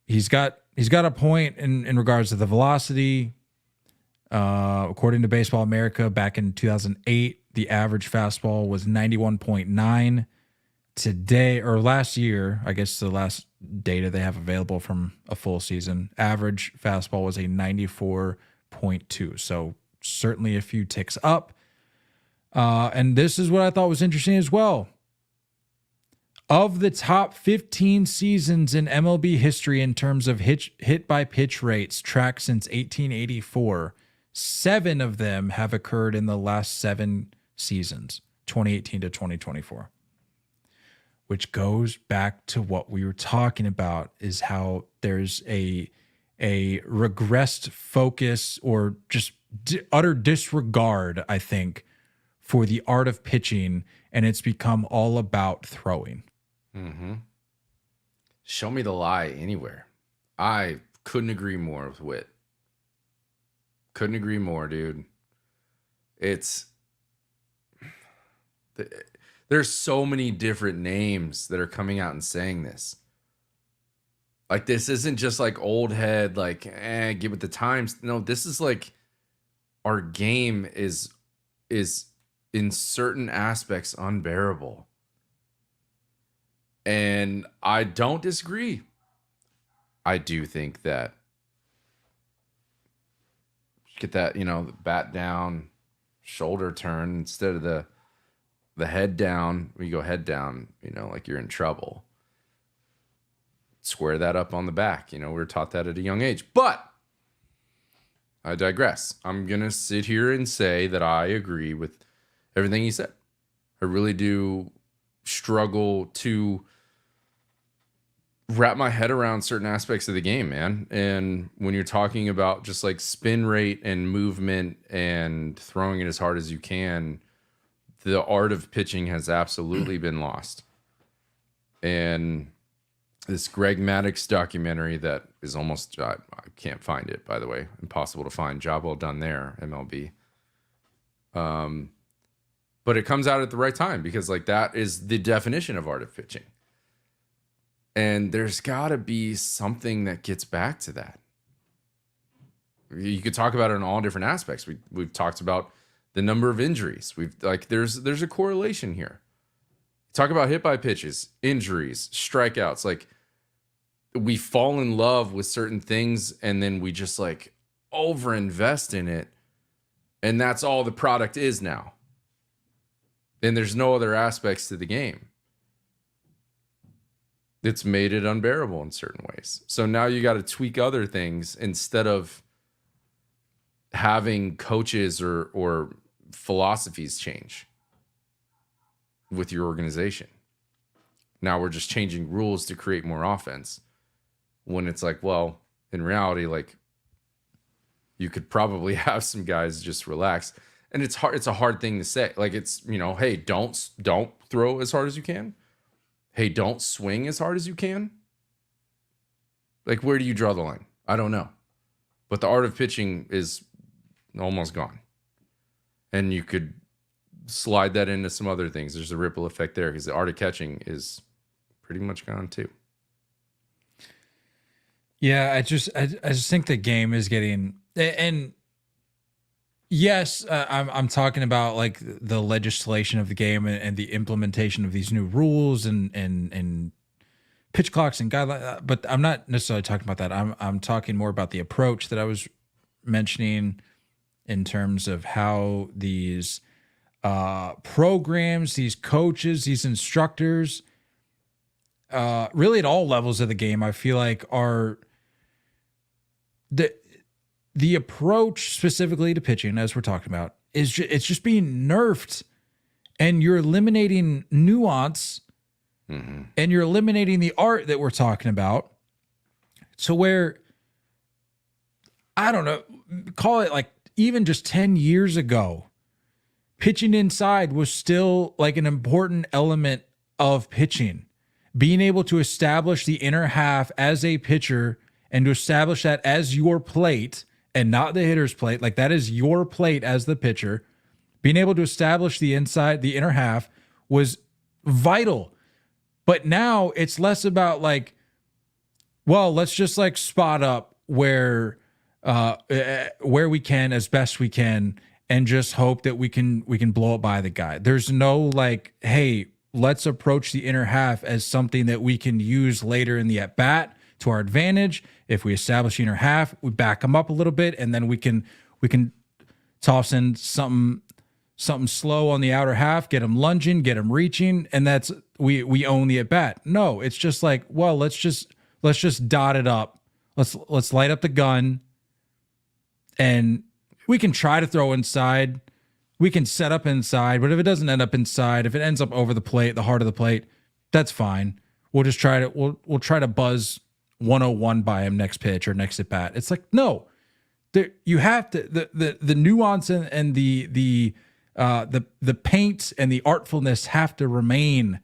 he's got a point in regards to the velocity. According to Baseball America, back in 2008, the average fastball was 91.9. Today, or last year, I guess the last data they have available from a full season, average fastball was a 94.2. So certainly a few ticks up. And this is what I thought was interesting as well. Of the top 15 seasons in MLB history in terms of hit by pitch rates tracked since 1884, 7 of them have occurred in the last 7 seasons, 2018 to 2024. Which goes back to what we were talking about, is how there's a regressed focus or just utter disregard, I think, for the art of pitching, and it's become all about throwing. Mm-hmm. Show me the lie anywhere. I couldn't agree more with Whit. Couldn't agree more, dude. It's There's so many different names that are coming out and saying this. Like, this isn't just like old head, like, get with the times. No, this is like our game is in certain aspects unbearable. And I don't disagree. I do think that get that, the bat down, shoulder turn instead of the head down. When you go head down, like you're in trouble. Square that up on the back. We were taught that at a young age. But I digress. I'm going to sit here and say that I agree with everything he said. I really do struggle to wrap my head around certain aspects of the game, man. And when you're talking about just like spin rate and movement and throwing it as hard as you can, the art of pitching has absolutely been lost. And this Greg Maddux documentary that is almost, I can't find it, by the way, impossible to find. Job well done there, MLB. But it comes out at the right time because like that is the definition of art of pitching. And there's got to be something that gets back to that. You could talk about it in all different aspects. We've talked about the number of injuries. There's a correlation here. Talk about hit by pitches, injuries, strikeouts. Like we fall in love with certain things and then we just like overinvest in it. And that's all the product is now. And there's no other aspects to the game. It's made it unbearable in certain ways. So now you got to tweak other things instead of having coaches or philosophies change with your organization. Now we're just changing rules to create more offense when it's like, well, in reality, like you could probably have some guys just relax. And it's hard. It's a hard thing to say. Like it's, hey, don't throw as hard as you can. Hey, don't swing as hard as you can. Like, where do you draw the line? I don't know. But the art of pitching is almost gone. And you could slide that into some other things. There's a ripple effect there because the art of catching is pretty much gone too. Yeah, I just think the game is getting, and yes, I'm talking about like the legislation of the game and the implementation of these new rules and pitch clocks and guidelines. But I'm not necessarily talking about that. I'm talking more about the approach that I was mentioning in terms of how these programs, these coaches, these instructors, really at all levels of the game, I feel like are the approach specifically to pitching, as we're talking about, is it's just being nerfed, and you're eliminating nuance, and you're eliminating the art that we're talking about. So where, I don't know, call it like even just 10 years ago, pitching inside was still like an important element of pitching. Being able to establish the inner half as a pitcher and to establish that as your plate and not the hitter's plate, like that is your plate as the pitcher. Being able to establish the inside, the inner half was vital. But now it's less about like, well, let's just like spot up where we can as best we can and just hope that we can blow it by the guy. There's no like, hey, let's approach the inner half as something that we can use later in the at bat to our advantage. If we establish the inner half, we back them up a little bit, and then we can toss in something slow on the outer half, get them lunging, get them reaching, and that's we own the at bat. No, it's just like, well, let's just dot it up. Let's light up the gun, and we can try to throw inside. We can set up inside, but if it doesn't end up inside, if it ends up over the plate, the heart of the plate, that's fine. We'll just try to we'll try to buzz 101 by him next pitch or next at bat. It's like, no, you have to the nuance and the paint and the artfulness have to remain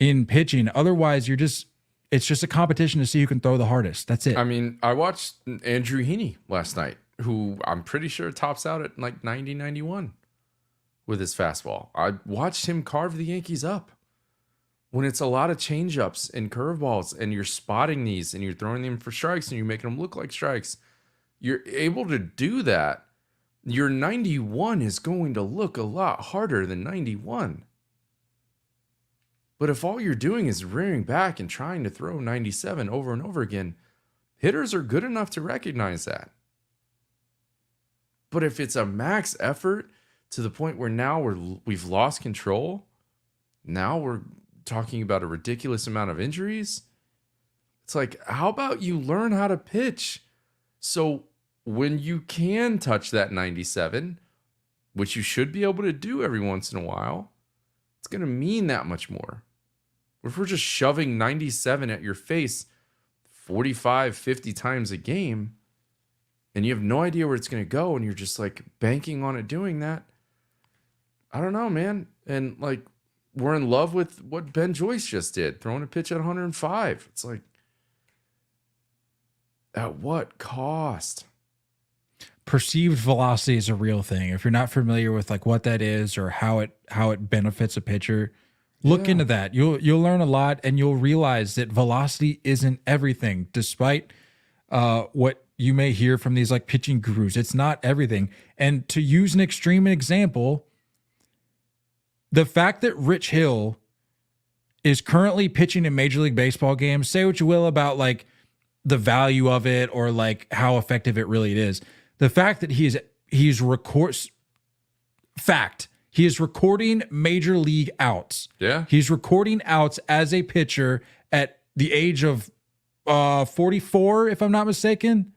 in pitching. Otherwise, it's just a competition to see who can throw the hardest. That's it. I mean, I watched Andrew Heaney last night, who I'm pretty sure tops out at like 90, 91. with his fastball. I watched him carve the Yankees up. When it's a lot of changeups and curveballs and you're spotting these and you're throwing them for strikes and you're making them look like strikes, you're able to do that. Your 91 is going to look a lot harder than 91. But if all you're doing is rearing back and trying to throw 97 over and over again, hitters are good enough to recognize that. But if it's a max effort to the point where now we've lost control, now we're talking about a ridiculous amount of injuries. It's like, how about you learn how to pitch? So when you can touch that 97, which you should be able to do every once in a while, it's going to mean that much more. If we're just shoving 97 at your face 45, 50 times a game, and you have no idea where it's going to go, and you're just like banking on it doing that, I don't know, man. And like, we're in love with what Ben Joyce just did, throwing a pitch at 105. It's like, at what cost? Perceived velocity is a real thing. If you're not familiar with like what that is or how it benefits a pitcher, look into that. You'll learn a lot, and you'll realize that velocity isn't everything. Despite what you may hear from these like pitching gurus, it's not everything. And to use an extreme example, the fact that Rich Hill is currently pitching in Major League Baseball games, say what you will about like the value of it or like how effective it really is. The fact that he is recording Major League outs. Yeah. He's recording outs as a pitcher at the age of 44, if I'm not mistaken,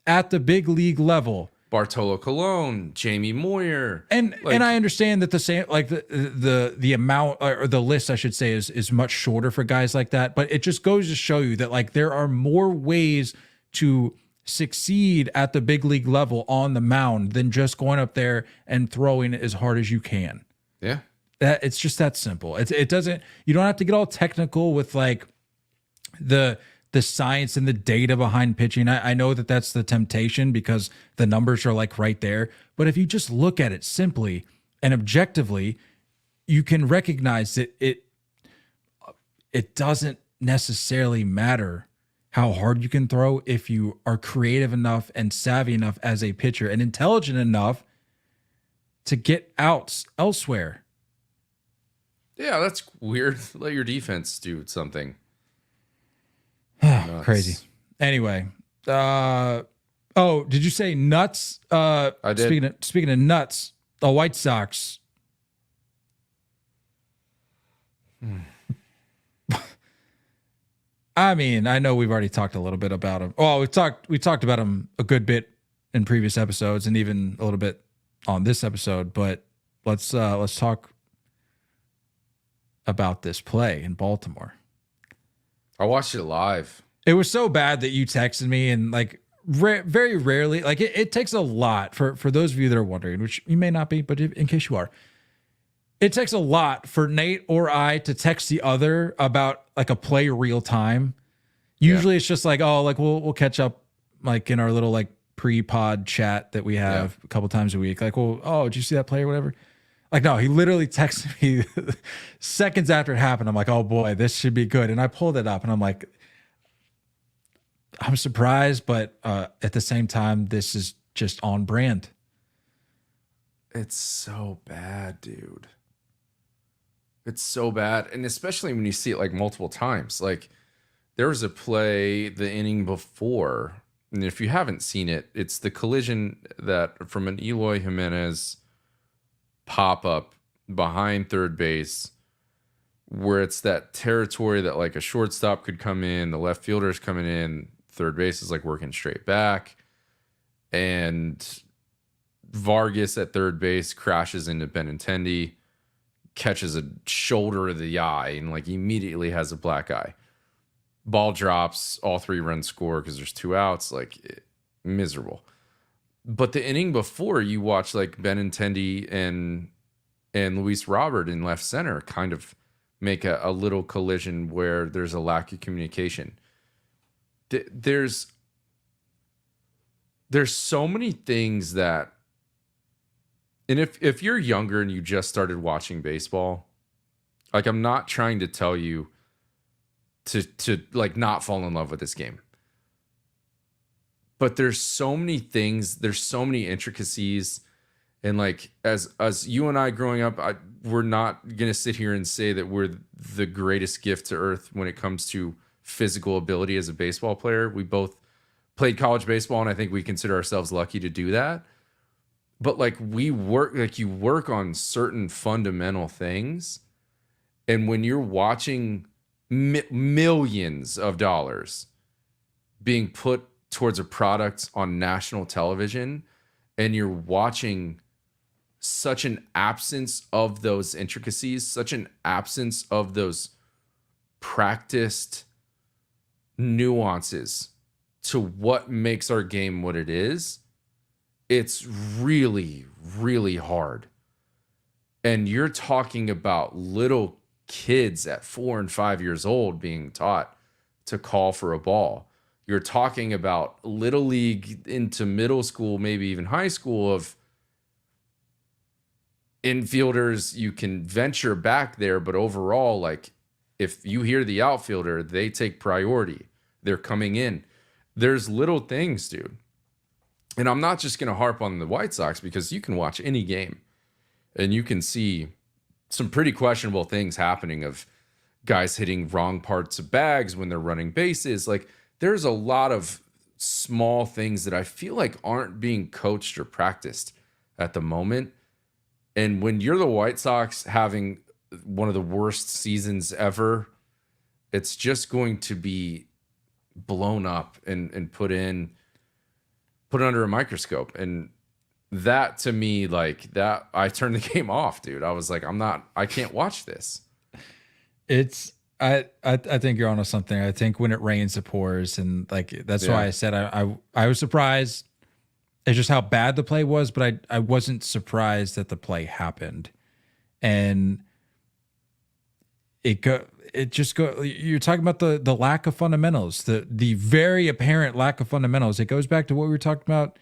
at the big league level. Bartolo Colon, Jamie Moyer. And I understand that the same, like the amount or the list, I should say, is much shorter for guys like that. But it just goes to show you that like there are more ways to succeed at the big league level on the mound than just going up there and throwing as hard as you can. Yeah. It's just that simple. It doesn't, you don't have to get all technical with like the science and the data behind pitching. I know that that's the temptation because the numbers are like right there. But if you just look at it simply and objectively, you can recognize that it doesn't necessarily matter how hard you can throw if you are creative enough and savvy enough as a pitcher and intelligent enough to get outs elsewhere. Yeah, that's weird. Let your defense do something. Crazy. Anyway, did you say nuts? I did. Speaking of nuts, the White Sox. I mean, I know we've already talked a little bit about them. Well, we talked about them a good bit in previous episodes and even a little bit on this episode, but let's talk about this play in Baltimore. I watched it live. It was so bad that you texted me, and like very rarely, like it takes a lot for those of you that are wondering, which you may not be, but in case you are, it takes a lot for Nate or I to text the other about like a play real time. Usually it's just like, oh, like we'll catch up like in our little like pre-pod chat that we have a couple times a week. Like, well, oh, did you see that play or whatever? Like, no, he literally texted me seconds after it happened. I'm like, oh boy, this should be good. And I pulled it up and I'm like, I'm surprised, but at the same time, this is just on brand. It's so bad, dude. It's so bad. And especially when you see it like multiple times. Like there was a play the inning before, and if you haven't seen it, it's the collision that from an Eloy Jimenez pop up behind third base, where it's that territory that like a shortstop could come in, the left fielder's coming in, third base is like working straight back, and Vargas at third base crashes into Benintendi, catches a shoulder of the eye, and like immediately has a black eye. Ball drops, all 3 runs score because there's 2 outs, like miserable. But the inning before, you watch like Benintendi and Luis Robert in left center kind of make a little collision where there's a lack of communication. There's so many things that And if you're younger and you just started watching baseball, like, I'm not trying to tell you to like not fall in love with this game. But there's so many things, there's so many intricacies. And like, as you and I growing up, we're not going to sit here and say that we're the greatest gift to earth when it comes to physical ability as a baseball player. We both played college baseball, and I think we consider ourselves lucky to do that. But like, you work on certain fundamental things. And when you're watching millions of dollars being put towards a product on national television, and you're watching such an absence of those intricacies, such an absence of those practiced nuances to what makes our game what it is, it's really, really hard. And you're talking about little kids at 4 and 5 years old being taught to call for a ball. You're talking about little league into middle school, maybe even high school, of infielders. You can venture back there, but overall, like, if you hear the outfielder, they take priority. They're coming in. There's little things, dude. And I'm not just going to harp on the White Sox, because you can watch any game and you can see some pretty questionable things happening, of guys hitting wrong parts of bags when they're running bases. Like, there's a lot of small things that I feel like aren't being coached or practiced at the moment. And when you're the White Sox having one of the worst seasons ever, it's just going to be blown up and put under a microscope. And that, to me, like, that, I turned the game off, dude. I was like, I can't watch this. I think you're onto something. I think when it rains, it pours. And like, that's why I said I was surprised. It's just how bad the play was, but I wasn't surprised that the play happened. And you're talking about the lack of fundamentals, the very apparent lack of fundamentals. It goes back to what we were talking about,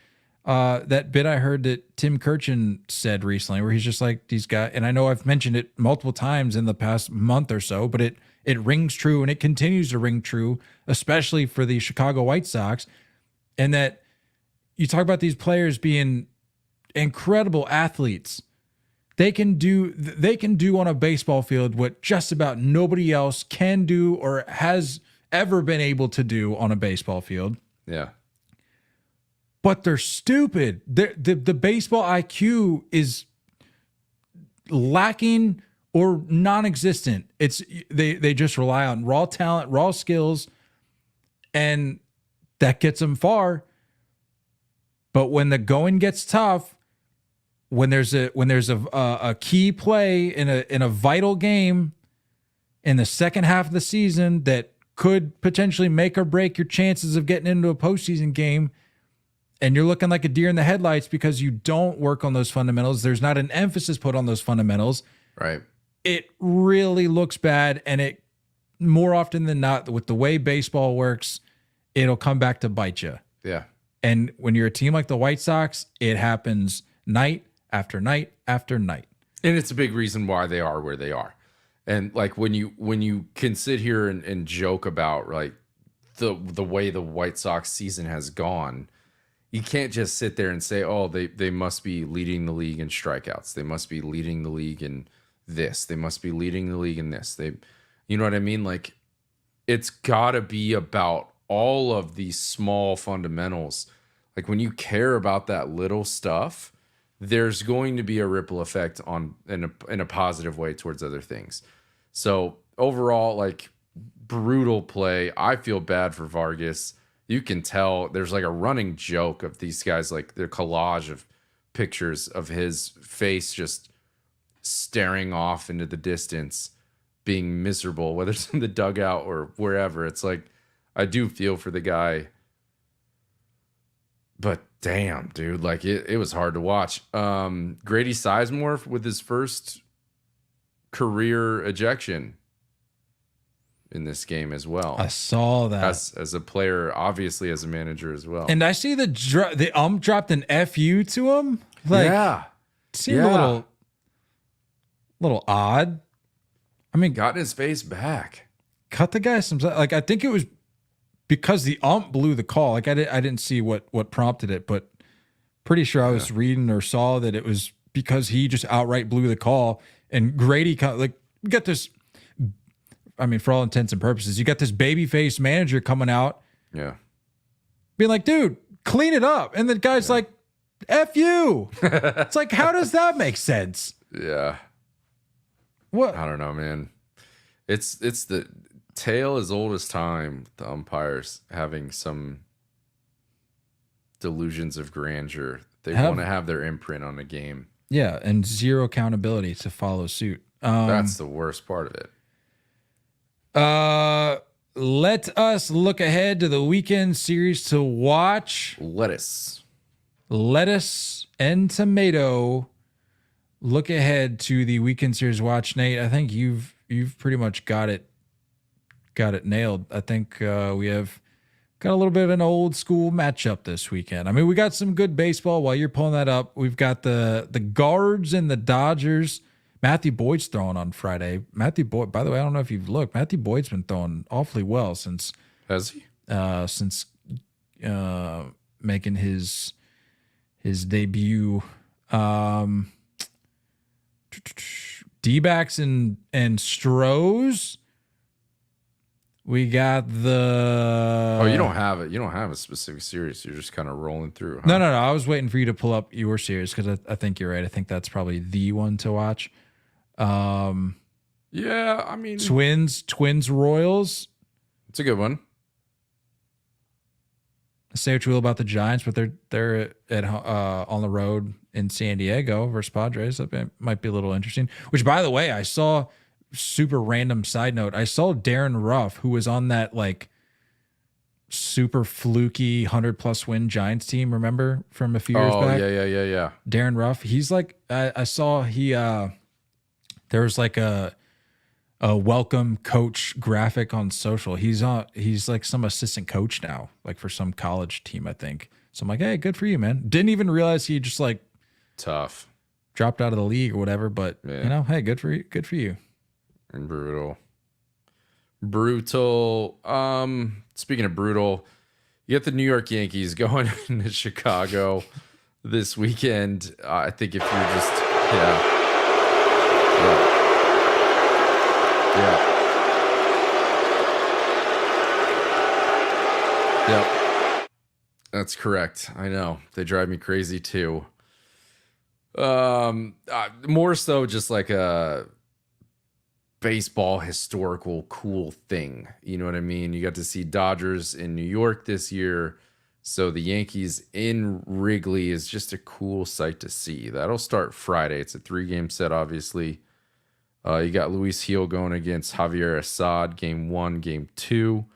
that bit I heard that Tim Kirchin said recently, where he's just like, these guys, and I know I've mentioned it multiple times in the past month or so, but it rings true, and it continues to ring true, especially for the Chicago White Sox. And that you talk about these players being incredible athletes. They can do on a baseball field what just about nobody else can do or has ever been able to do on a baseball field. Yeah. But they're stupid. The baseball IQ is lacking or non-existent. They just rely on raw talent, raw skills, and that gets them far. But when the going gets tough, when there's a key play in a vital game in the second half of the season that could potentially make or break your chances of getting into a postseason game, and you're looking like a deer in the headlights because you don't work on those fundamentals, there's not an emphasis put on those fundamentals. Right. It really looks bad, and it, more often than not, with the way baseball works, it'll come back to bite you. Yeah. And when you're a team like the White Sox, it happens night after night after night. And it's a big reason why they are where they are. And like, when you can sit here and joke about like the way the White Sox season has gone, you can't just sit there and say, oh, they must be leading the league in strikeouts. They must be leading the league in this. They must be leading the league in this. You know what I mean? Like, it's got to be about all of these small fundamentals. Like, when you care about that little stuff, there's going to be a ripple effect in a positive way towards other things. So overall, like, brutal play. I feel bad for Vargas. You can tell there's like a running joke of these guys, like their collage of pictures of his face just staring off into the distance, being miserable, whether it's in the dugout or wherever. It's like, I do feel for the guy. But damn, dude, like it was hard to watch. Grady Sizemore with his first career ejection in this game as well. I saw that as a player, obviously as a manager as well. And I see the ump dropped an FU to him. Like, yeah, seemed a little odd. I mean, got his face back. cut the guy some, like, I think it was because the ump blew the call. Like I didn't see what prompted it, but pretty sure I was reading or saw that it was because he just outright blew the call, and Grady, like, we got this, I mean, for all intents and purposes, you got this babyface manager coming out. Yeah. Being like, dude, clean it up. And the guy's like, F you. It's like, how does that make sense? Yeah. What? I don't know, man. It's the tale as old as time. The umpires having some delusions of grandeur. They want to have their imprint on the game. Yeah, and zero accountability to follow suit. That's the worst part of it. Let us look ahead to the weekend series to watch. Lettuce And tomato. Look ahead to the weekend series watch. Nate, I think you've pretty much got it nailed. I think we have got a little bit of an old school matchup this weekend. I mean, we got some good baseball. While you're pulling that up, we've got the Guards and the Dodgers. Matthew Boyd's throwing on Friday. Matthew Boyd, by the way, I don't know if you've looked. Matthew Boyd's been throwing awfully well since making his debut. D-backs and Strohs. We got the. Oh, you don't have it. You don't have a specific series. You're just kind of rolling through. Huh? No. I was waiting for you to pull up your series because I think you're right. I think that's probably the one to watch. Yeah, I mean, Twins Royals. It's a good one. Say what you will about the Giants, but they're at on the road in San Diego versus Padres. That might be a little interesting. Which, by the way, I saw. Super random side note. I saw Darren Ruff, who was on that like super fluky 100+ win Giants team. Remember from a few years back? Yeah. Darren Ruff. He's like I saw there was like a welcome coach graphic on social. He's like some assistant coach now, like for some college team, I think. So I'm like, hey, good for you, man. Didn't even realize he just like tough dropped out of the league or whatever. But hey, good for you. And brutal. Speaking of brutal, you got the New York Yankees going into Chicago this weekend. I think if you're just Yep. That's correct. I know. They drive me crazy too. More so just like a baseball historical cool thing. You know what I mean? You got to see Dodgers in New York this year. So the Yankees in Wrigley is just a cool sight to see. That'll start Friday. It's a 3-game set, obviously. You got Luis Gil going against Javier Assad, game 1, game 2.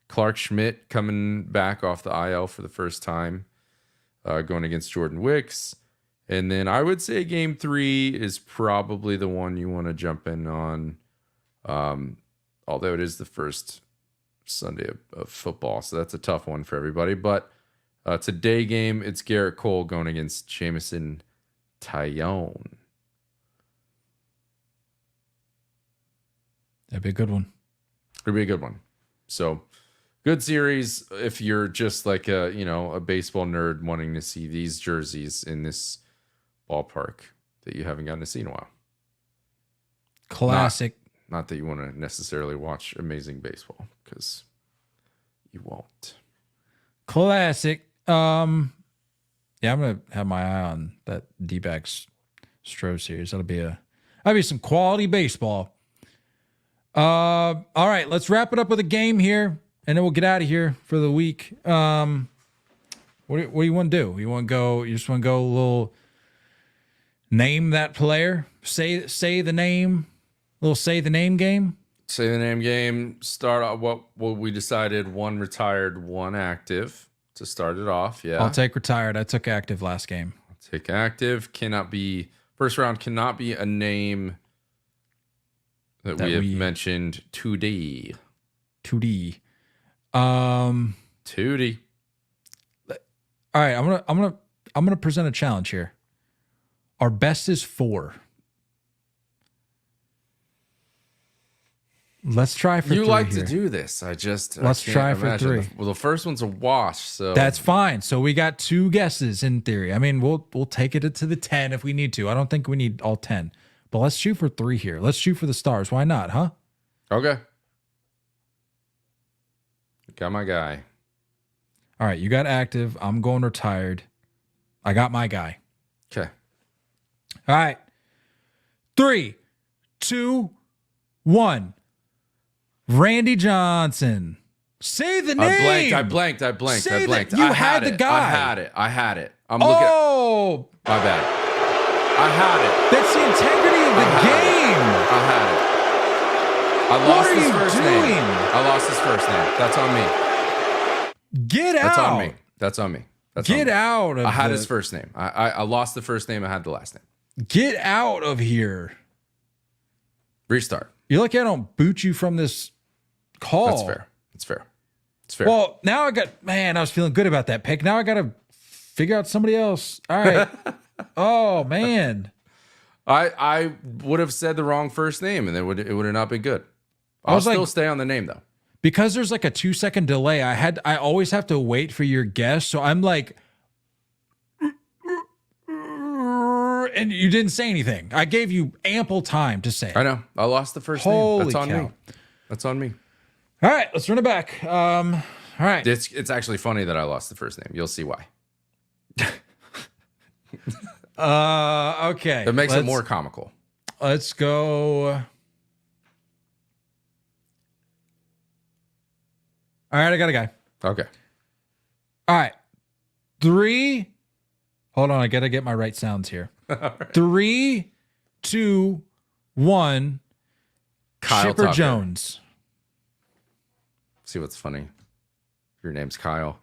Clark Schmidt coming back off the IL for the first time, going against Jordan Wicks. And then I would say game 3 is probably the one you want to jump in on. Although it is the first Sunday of football, so that's a tough one for everybody. But it's a day game. It's Garrett Cole going against Jameson Taillon. That'd be a good one. It'd be a good one. So good series if you're just like a baseball nerd wanting to see these jerseys in this ballpark that you haven't gotten to see in a while. Classic. Not that you want to necessarily watch amazing baseball, because you won't. Classic. I'm gonna have my eye on that D-backs Stroh series. That'll be some quality baseball. All right, let's wrap it up with a game here, and then we'll get out of here for the week. What do you want to do? You just want to go a little name that player, say the name. Little say the name game. Say the name game. Start off what we decided: 1 retired, 1 active to start it off. Yeah, I'll take retired. I took active last game. I'll take active. First round cannot be a name that we have mentioned today. 2D. 2D. All right, I'm gonna present a challenge here. Our best is 4. Let's try for 3 You like here. to do this. Let's try for imagine. 3. Well, the first one's a wash, so That's fine. So we got 2 guesses in theory. I mean, we'll take it to the 10 if we need to. I don't think we need all 10. But let's shoot for 3 here. Let's shoot for the stars. Why not, huh? okay. Got my guy. All right, you got active. I'm going retired. I got my guy. Okay. All right. 3, 2, 1. Randy Johnson. Say the name. I blanked. Say I blanked. that. You I had the it. guy. I had it. I'm looking. Oh, My bad. I had it. that's the integrity of the game. I had it. I lost are his you first doing? name. I lost his first name. That's on me. Get out. That's on me. That's on me. That's on Get me. out of I had his first name. I lost the first name. I had the last name. Get out of here. Restart. You're lucky I don't boot you from this call. That's fair. It's fair. It's fair. Well, now I was feeling good about that pick. Now I got to figure out somebody else. All right. Oh, man. I would have said the wrong first name, and it would have not been good. I I'll was still like- stay on the name though. Because there's like a 2-second delay, I always have to wait for your guess. So I'm like, and you didn't say anything. I gave you ample time to say it. I know. I lost the first Holy name. That's on cow. me. That's on me. All right, let's run it back. All right. It's actually funny that I lost the first name. You'll see why. Okay. It makes it more comical. Let's go. All right, I got a guy. Okay. All right. 3. Hold on, I got to get my right sounds here. 3, 2, 1. Kyle Chipper Tucker. Jones. See what's funny? Your name's Kyle.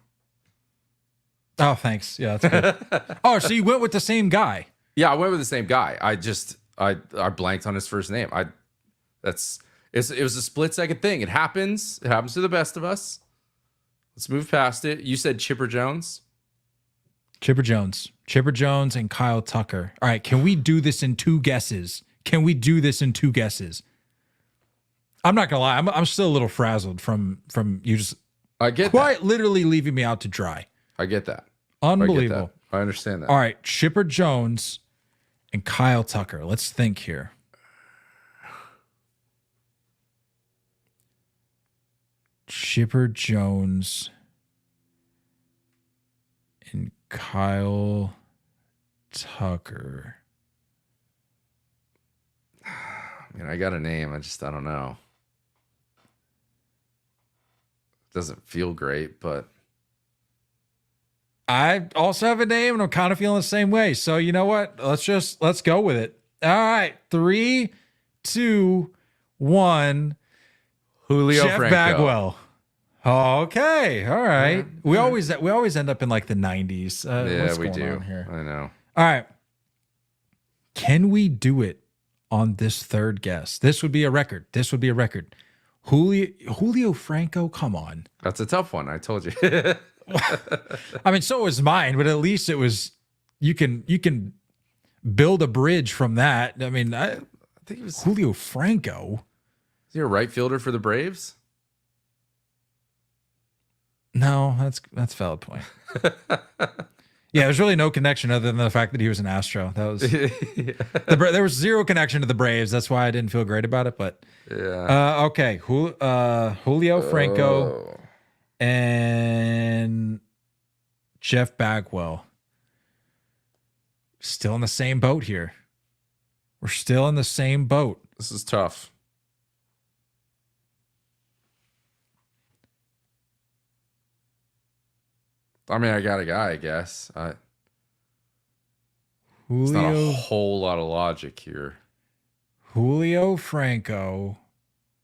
Oh, thanks. Yeah, that's good. Oh, so you went with the same guy. Yeah, I went with the same guy. I blanked on his first name. It was a split second thing. It happens. It happens to the best of us. Let's move past it. You said Chipper Jones. Chipper Jones. Chipper Jones and Kyle Tucker. All right, can we do this in 2 guesses? Can we do this in 2 guesses? I'm not gonna lie. I'm still a little frazzled from you just I get quite literally leaving me out to dry. that. I get that. Unbelievable. I understand that. All right, Chipper Jones and Kyle Tucker. Let's think here. Chipper Jones and Kyle Tucker. I mean, I got a name. I don't know. Doesn't feel great, but I also have a name and I'm kind of feeling the same way. So you know what? Let's go with it. All right. 3, 2, 1. Julio Jeff Franco. Bagwell. Okay. All right. We always end up in like the 90s. Yeah, what's we going do. on here? I know. All right. Can we do it on this third guess? This would be a record. Julio Franco, come on. That's a tough one. I told you. I mean, so was mine, but at least it was you can build a bridge from that. I mean, I think it was. Julio Franco. Is he a right fielder for the Braves? No, that's a valid point. Yeah, there's really no connection other than the fact that he was an Astro. That was there was zero connection to the Braves. That's why I didn't feel great about it. But Yeah. okay, Julio Franco and Jeff Bagwell. Still in the same boat here. We're still in the same boat. This is tough. I mean, I got a guy, I guess. It's not a Julio whole lot of logic here. Julio Franco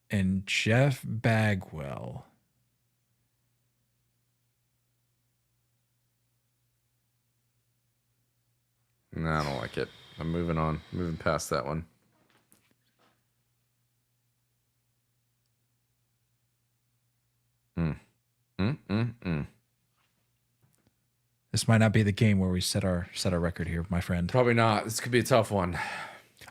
and Jeff Bagwell. No, I don't like it. I'm moving on. Moving past that one. This might not be the game where we set our record here, my friend. Probably not. This could be a tough one.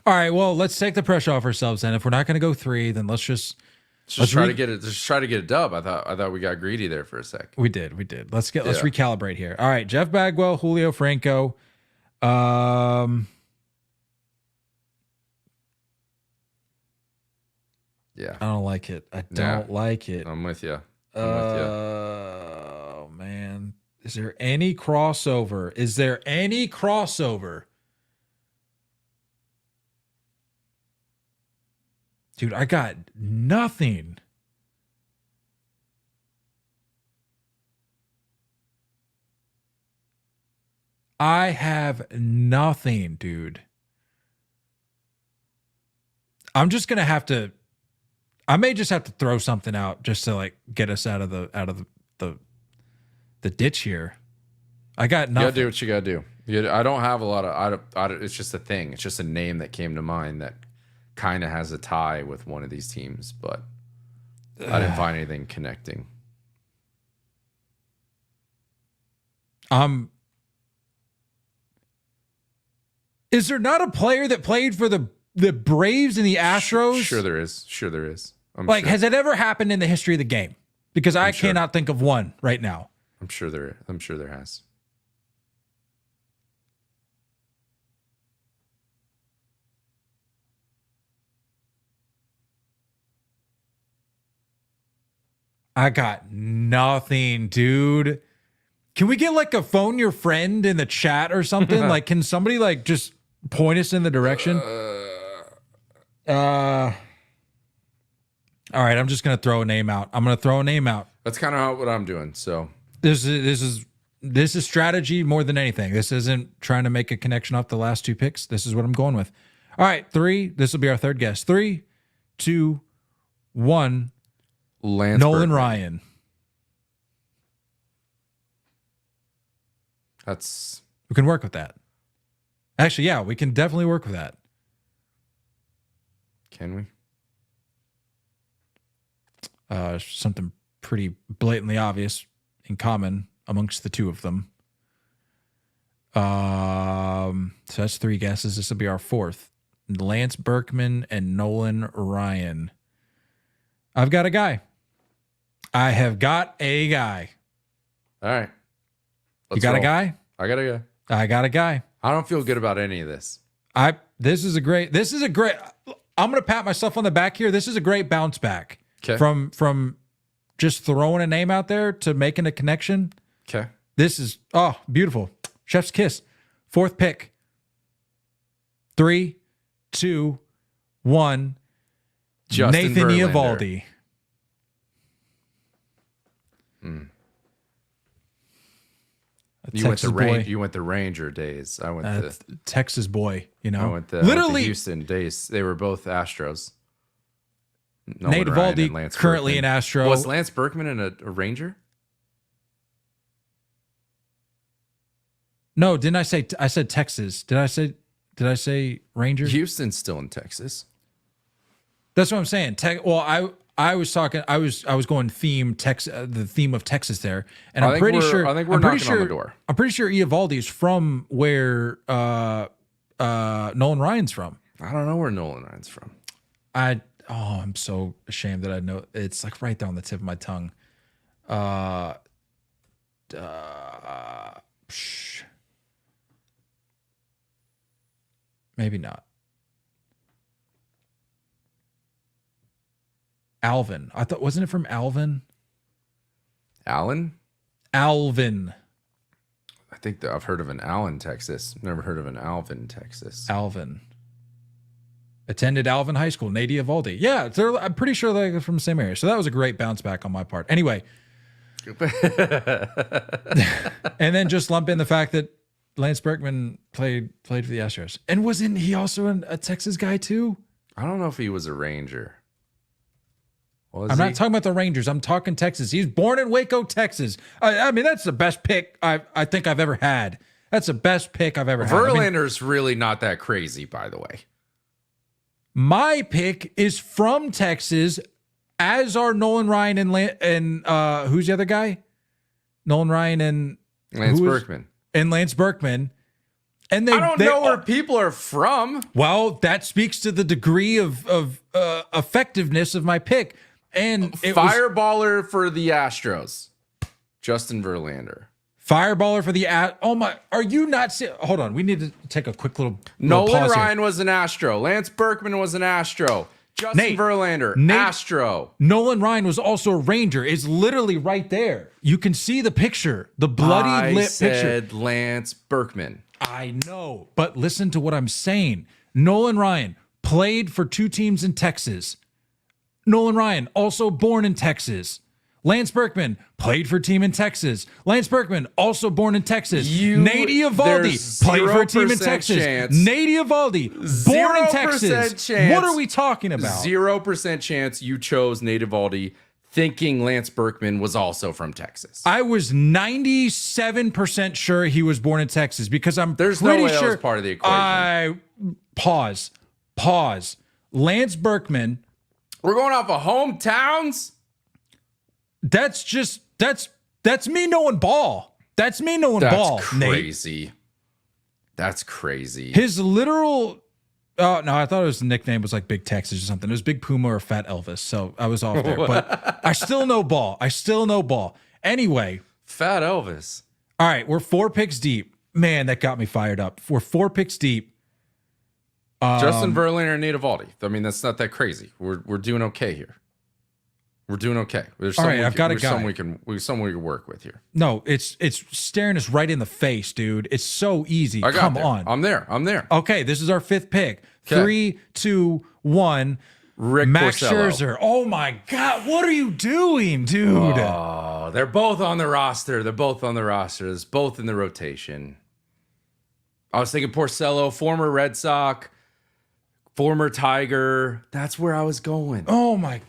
All right, well, let's take the pressure off ourselves then. If we're not going to go 3, then let's try to get it. Just try to get a dub. I thought we got greedy there for a sec. We did. Let's recalibrate here. All right, Jeff Bagwell, Julio Franco. Yeah. I don't like it. I don't like it. I'm with you. Oh man. Is there any crossover? Dude, I got nothing. I have nothing, dude. I'm just gonna have to. I may just have to throw something out just to like get us out of the ditch here. I got nothing. You gotta do what you gotta do. I don't have a lot of. It's just a thing. It's just a name that came to mind that kind of has a tie with one of these teams, but I didn't find anything connecting. Is there not a player that played for the Braves and the Astros? Sure there is. Has it ever happened in the history of the game? Because I cannot think of one right now. I'm sure there has. I got nothing, dude. Can we get like a phone your friend in the chat or something? Like, can somebody like just point us in the direction? All right, I'm just gonna throw a name out. That's kind of what I'm doing. So this is strategy more than anything. This isn't trying to make a connection off the last 2 picks. This is what I'm going with. All right, 3. This will be our third guess. 3, 2, 1. Lance Nolan Berkman. Ryan. We can work with that. Actually, yeah, we can definitely work with that. Can we? Something pretty blatantly obvious in common amongst the two of them. So that's 3 guesses. This will be our 4th. Lance Berkman and Nolan Ryan. I've got a guy. I have got a guy. All right. You got a guy? I got a guy. I got a guy. I don't feel good about any of this. This is a great. I'm going to pat myself on the back here. This is a great bounce back. Okay. From just throwing a name out there to making a connection. Okay. This is beautiful. Chef's kiss. 4th pick. 3, 2, 1. Justin Nathan Verlander. Eovaldi. You went the Ranger days. I went the Texas boy. I went the Houston days. They were both Astros. Nate Eovaldi currently an Astro. Was Lance Berkman a Ranger? No, didn't I say? I said Texas. Did I say Rangers? Houston's still in Texas. That's what I'm saying. I was talking. I was going theme the theme of Texas there, and I'm pretty sure. I think we're knocking on the door. I'm pretty sure Eovaldi is from where Nolan Ryan's from. I don't know where Nolan Ryan's from. I'm so ashamed that I know. It's like right down the tip of my tongue. Maybe not. Alvin. I thought, wasn't it from Alvin? Allen? Alvin. I think that I've heard of an Allen, Texas. Never heard of an Alvin, Texas. Alvin. Attended Alvin High School. Nate Eovaldi. Yeah, I'm pretty sure they're from the same area. So that was a great bounce back on my part. Anyway. And then just lump in the fact that Lance Berkman played for the Astros. And wasn't he also a Texas guy too? I don't know if he was a Ranger. I'm not talking about the Rangers. I'm talking Texas. He's born in Waco, Texas. I mean, that's the best pick I think I've ever had. That's the best pick I've ever had. Verlander's really not that crazy, by the way. My pick is from Texas, as are Nolan Ryan and who's the other guy? Nolan Ryan and Lance Berkman. and Lance Berkman. And I don't know where people are from. Well, that speaks to the degree of effectiveness of my pick. And Fireballer for the Astros, Justin Verlander. Fireballer for the oh my! Are you not? Hold on, we need to take a quick little. Nolan pause Ryan here. was an Astro. Lance Berkman was an Astro. Justin Verlander, Astro. Nolan Ryan was also a Ranger. It's literally right there. You can see the picture, the bloody lip picture. I said Lance Berkman. I know, but listen to what I'm saying. Nolan Ryan played for 2 teams in Texas. Nolan Ryan, also born in Texas. Lance Berkman played for a team in Texas. Lance Berkman, also born in Texas. Nate Eovaldi played for a team in Texas. Nate Eovaldi, born in Texas. What are we talking about? 0% chance you chose Nate Eovaldi thinking Lance Berkman was also from Texas. I was 97% sure he was born in Texas because There's pretty no way sure that was part of the equation. Pause. Lance Berkman. We're going off of hometowns? That's me knowing ball. That's me knowing ball. That's crazy. Nate. That's crazy. His literal no, I thought his nickname was like Big Texas or something. It was Big Puma or Fat Elvis. So I was off there. But I still know ball. Anyway. Fat Elvis. All right, we're 4 picks deep. Man, that got me fired up. We're 4 picks deep. Justin Verlander and Nate Eovaldi. I mean, that's not that crazy. We're doing okay here. We're doing okay. There's all right, I've got a guy. Someone we can work with here. No, it's staring us right in the face, dude. It's so easy. Come on. I'm there. Okay, this is our 5th pick. Okay. 3, 2, 1. Max Scherzer. Oh my God, what are you doing, dude? Oh, they're both on the roster. It's both in the rotation. I was thinking Porcello, former Red Sox, former Tiger. That's where I was going. Oh my.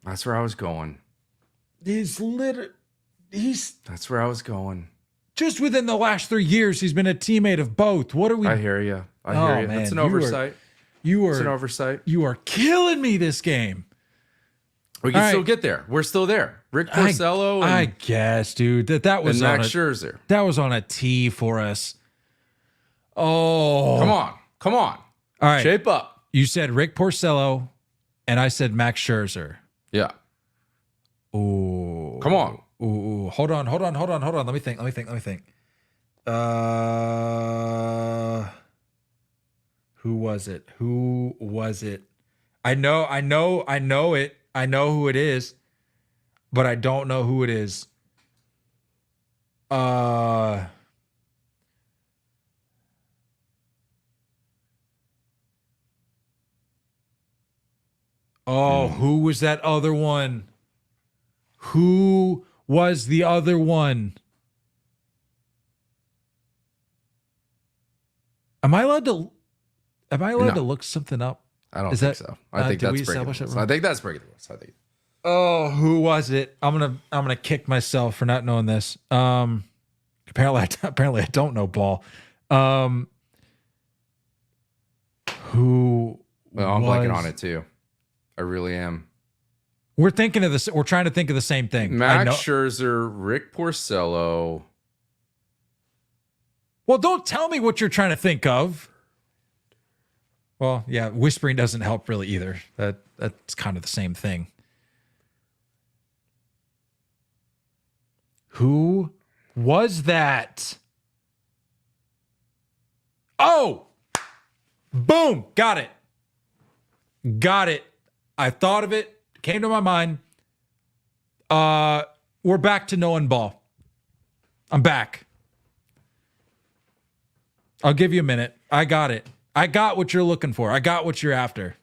That's where I was going. That's where I was going. Just within the last 3 years, he's been a teammate of both. What are we? I hear you. Man, it's an oversight. It's an oversight. You are killing me this game. We can still get there. We're still there. Rick Porcello. I guess, dude. That was on Max Scherzer. That was on a tee for us. Oh, come on. All right, shape up. You said Rick Porcello, and I said Max Scherzer. Yeah. Ooh. Come on. Ooh. Hold on. Let me think. Who was it? I know it. I know who it is, but I don't know who it is. Who was that other one? Who was the other one? Am I allowed to look something up? I don't think so. I think that's breaking the rules. I think that's breaking the rules. Oh, who was it? I'm gonna kick myself for not knowing this. Apparently I don't know ball. Who? Well, I'm blanking on it too. I really am. We're thinking of this. We're trying to think of the same thing. Max Scherzer, Rick Porcello. Well, don't tell me what you're trying to think of. Well, yeah, whispering doesn't help really either. That's kind of the same thing. Who was that? Oh! Boom! Got it. I thought of it. Came to my mind. We're back to knowing ball. I'm back. I'll give you a minute. I got it. I got what you're looking for. I got what you're after.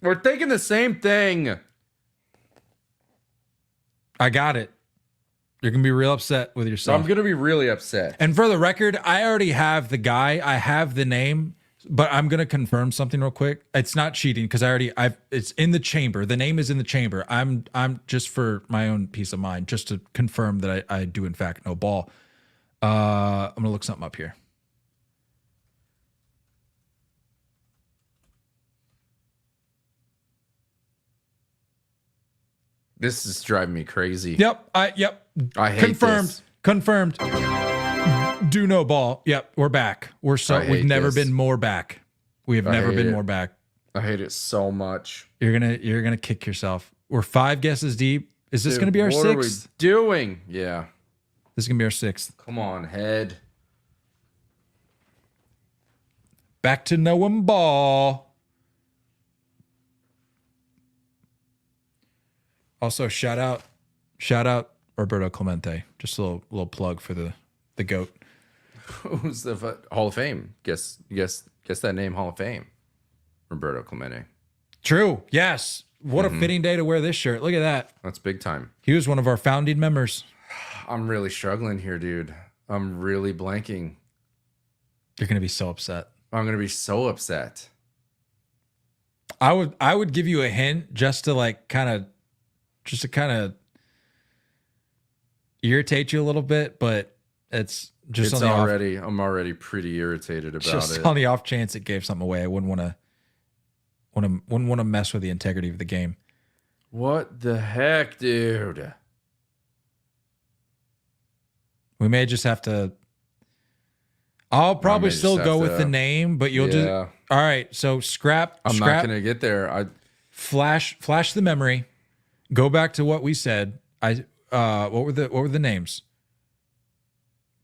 We're thinking the same thing. I got it. You're going to be real upset with yourself. I'm going to be really upset. And for the record, I already have the guy. I have the name, but I'm going to confirm something real quick. It's not cheating because it's in the chamber. The name is in the chamber. I'm just for my own peace of mind, just to confirm that I do in fact know ball. I'm going to look something up here. This is driving me crazy. Yep. I hate confirmed. this. Confirmed. Do no ball. Yep, we're back. We've never been more back. We have never been more back. I hate it so much. You're gonna kick yourself. We're 5 guesses deep. Is this gonna be our 6th? What are we doing? Yeah. This is gonna be our 6th. Come on, head. Back to knowing ball. Also, shout out Roberto Clemente. Just a little plug for the GOAT. Who's the Hall of Fame? Guess that name, Hall of Fame. Roberto Clemente. True. Yes. What a fitting day to wear this shirt. Look at that. That's big time. He was one of our founding members. I'm really struggling here, dude. I'm really blanking. You're gonna be so upset. I'm gonna be so upset. I would give you a hint just to kind of irritate you a little bit, but it's just I'm already pretty irritated about just it. On the off chance it gave something away, I wouldn't want to mess with the integrity of the game. What the heck, dude? We may just have to. I'll probably still go with the name, but you'll just. All right, so scrap. I'm not gonna get there. Flash the memory. Go back to what we said. What were the names?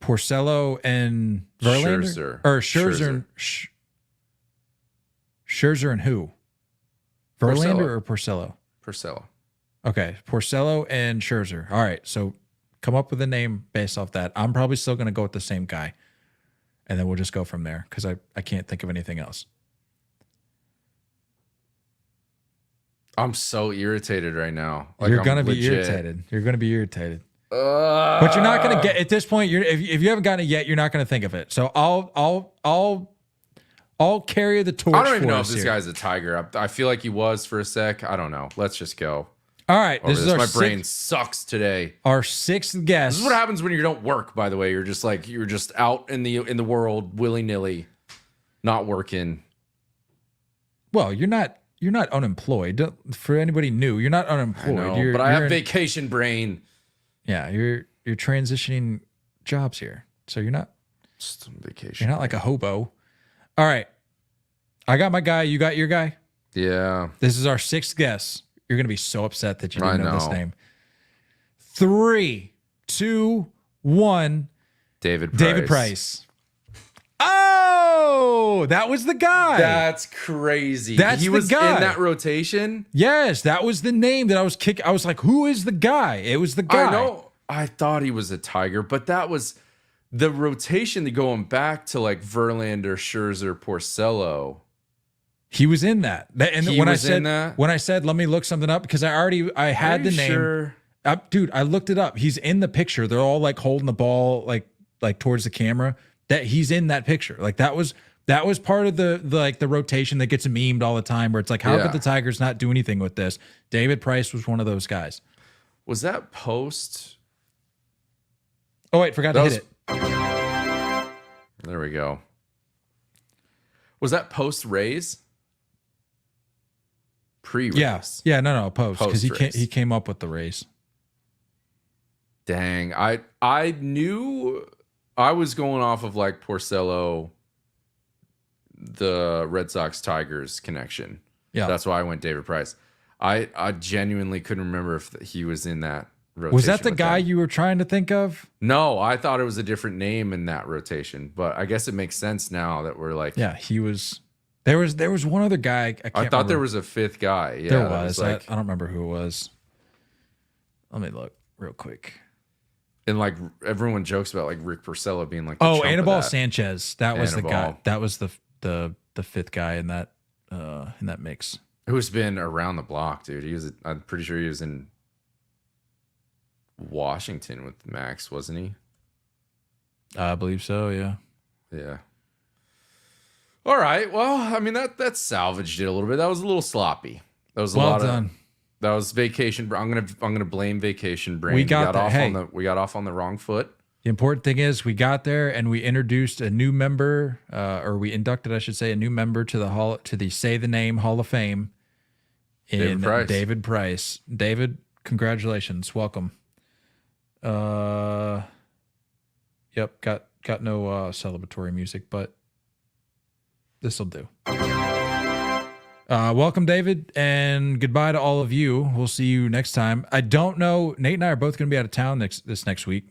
Porcello and Verlander? Scherzer and who? Verlander or Porcello? Porcello. Okay, Porcello and Scherzer. All right, so come up with a name based off that. I'm probably still going to go with the same guy, and then we'll just go from there because I can't think of anything else. I'm so irritated right now. You're going to be irritated. You're going to be irritated. But you're not going to get at this point. If you haven't gotten it yet, you're not going to think of it. So I'll carry the torch. I don't even know if this guy's a Tiger. I feel like he was for a sec. I don't know. Let's just go. All right. My brain sucks today. Our 6th guess. This is what happens when you don't work. By the way, you're just out in the world willy nilly, not working. Well, you're not unemployed. For anybody new, you're not unemployed. I know, but I have vacation brain. Yeah, you're transitioning jobs here, so you're not just on vacation. You're not like a hobo. All right, I got my guy. You got your guy. Yeah. This is our 6th guess. You're gonna be so upset that you didn't know this name. 3, 2, 1. David Price. Oh, that was the guy. That's crazy. He was in that rotation. Yes, that was the name that I was kicking. I was like, who is the guy? It was the guy. I know. I thought he was a Tiger, but that was the rotation going back to like Verlander, Scherzer, Porcello. He was in that. When I said, let me look something up because I had the name. Sure? Dude, I looked it up. He's in the picture. They're all like holding the ball like towards the camera. That he's in that picture. Like that was part of the rotation that gets memed all the time where it's like, how could the Tigers not do anything with this? David Price was one of those guys. Was that post? Oh wait, forgot to hit it. There we go. Was that post Rays? Pre-Rays. Yeah, no, post because he came up with the Rays. Dang, I knew I was going off of like Porcello, the Red Sox Tigers connection. Yeah, that's why I went David Price. I genuinely couldn't remember if he was in that rotation. Was that the guy you were trying to think of? No, I thought it was a different name in that rotation, but I guess it makes sense now that we're like, yeah, he was. There was one other guy. I thought there was a 5th guy. Yeah, there was. I don't remember who it was. Let me look real quick. And like everyone jokes about like Rick Porcello being like, Anibal Sanchez. That was the guy. That was the 5th guy in that mix. Who's been around the block, dude? I'm pretty sure he was in Washington with Max, wasn't he? I believe so. Yeah. Yeah. All right. Well, I mean that salvaged it a little bit. That was a little sloppy. That was a lot done. That was vacation. I'm gonna blame vacation brain. We got off on the wrong foot. The important thing is we got there and we introduced a new member, or we inducted, I should say, a new member to the Say the Name Hall of Fame. David Price. David, congratulations, welcome. Yep. Got no celebratory music, but this'll do. Welcome, David, and goodbye to all of you. We'll see you next time. I don't know. Nate and I are both going to be out of town this next week.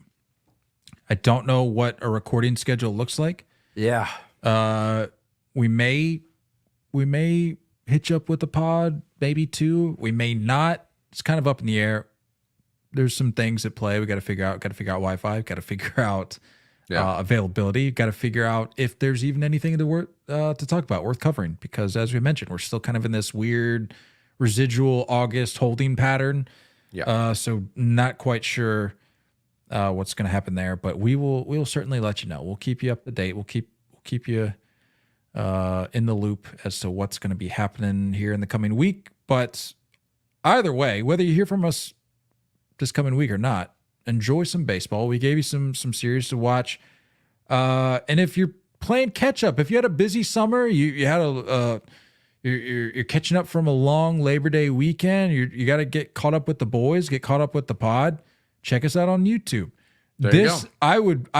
I don't know what a recording schedule looks like. Yeah. We may hitch up with the pod, maybe two. We may not. It's kind of up in the air. There's some things at play. We got to figure out. Got to figure out Wi-Fi. Got to figure out availability. Got to figure out if there's even anything to talk about worth covering. Because as we mentioned, we're still kind of in this weird residual August holding pattern. Yeah. So not quite sure what's going to happen there, but we'll certainly let you know. We'll keep you up to date. We'll keep you in the loop as to what's going to be happening here in the coming week. But either way, whether you hear from us this coming week or not, enjoy some baseball. We gave you some series to watch. And if you're playing catch up, if you had a busy summer, you had you're catching up from a long Labor Day weekend, you got to get caught up with the boys, get caught up with the pod. Check us out on YouTube. There you go. I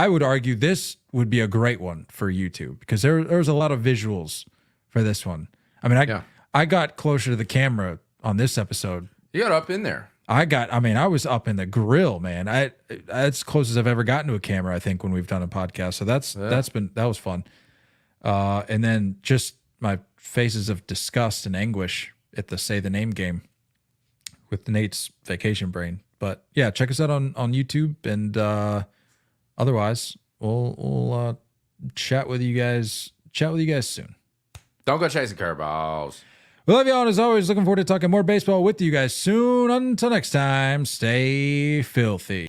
would argue this would be a great one for YouTube because there was a lot of visuals for this one. I mean, I got closer to the camera on this episode. You got up in there. I was up in the grill, man. That's as close as I've ever gotten to a camera, I think, when we've done a podcast. So that was fun. And then just my faces of disgust and anguish at the say the name game with Nate's vacation brain. But yeah, check us out on YouTube, and otherwise we'll chat with you guys soon. Don't go chasing curveballs. We love y'all, and as always, looking forward to talking more baseball with you guys soon. Until next time, stay filthy.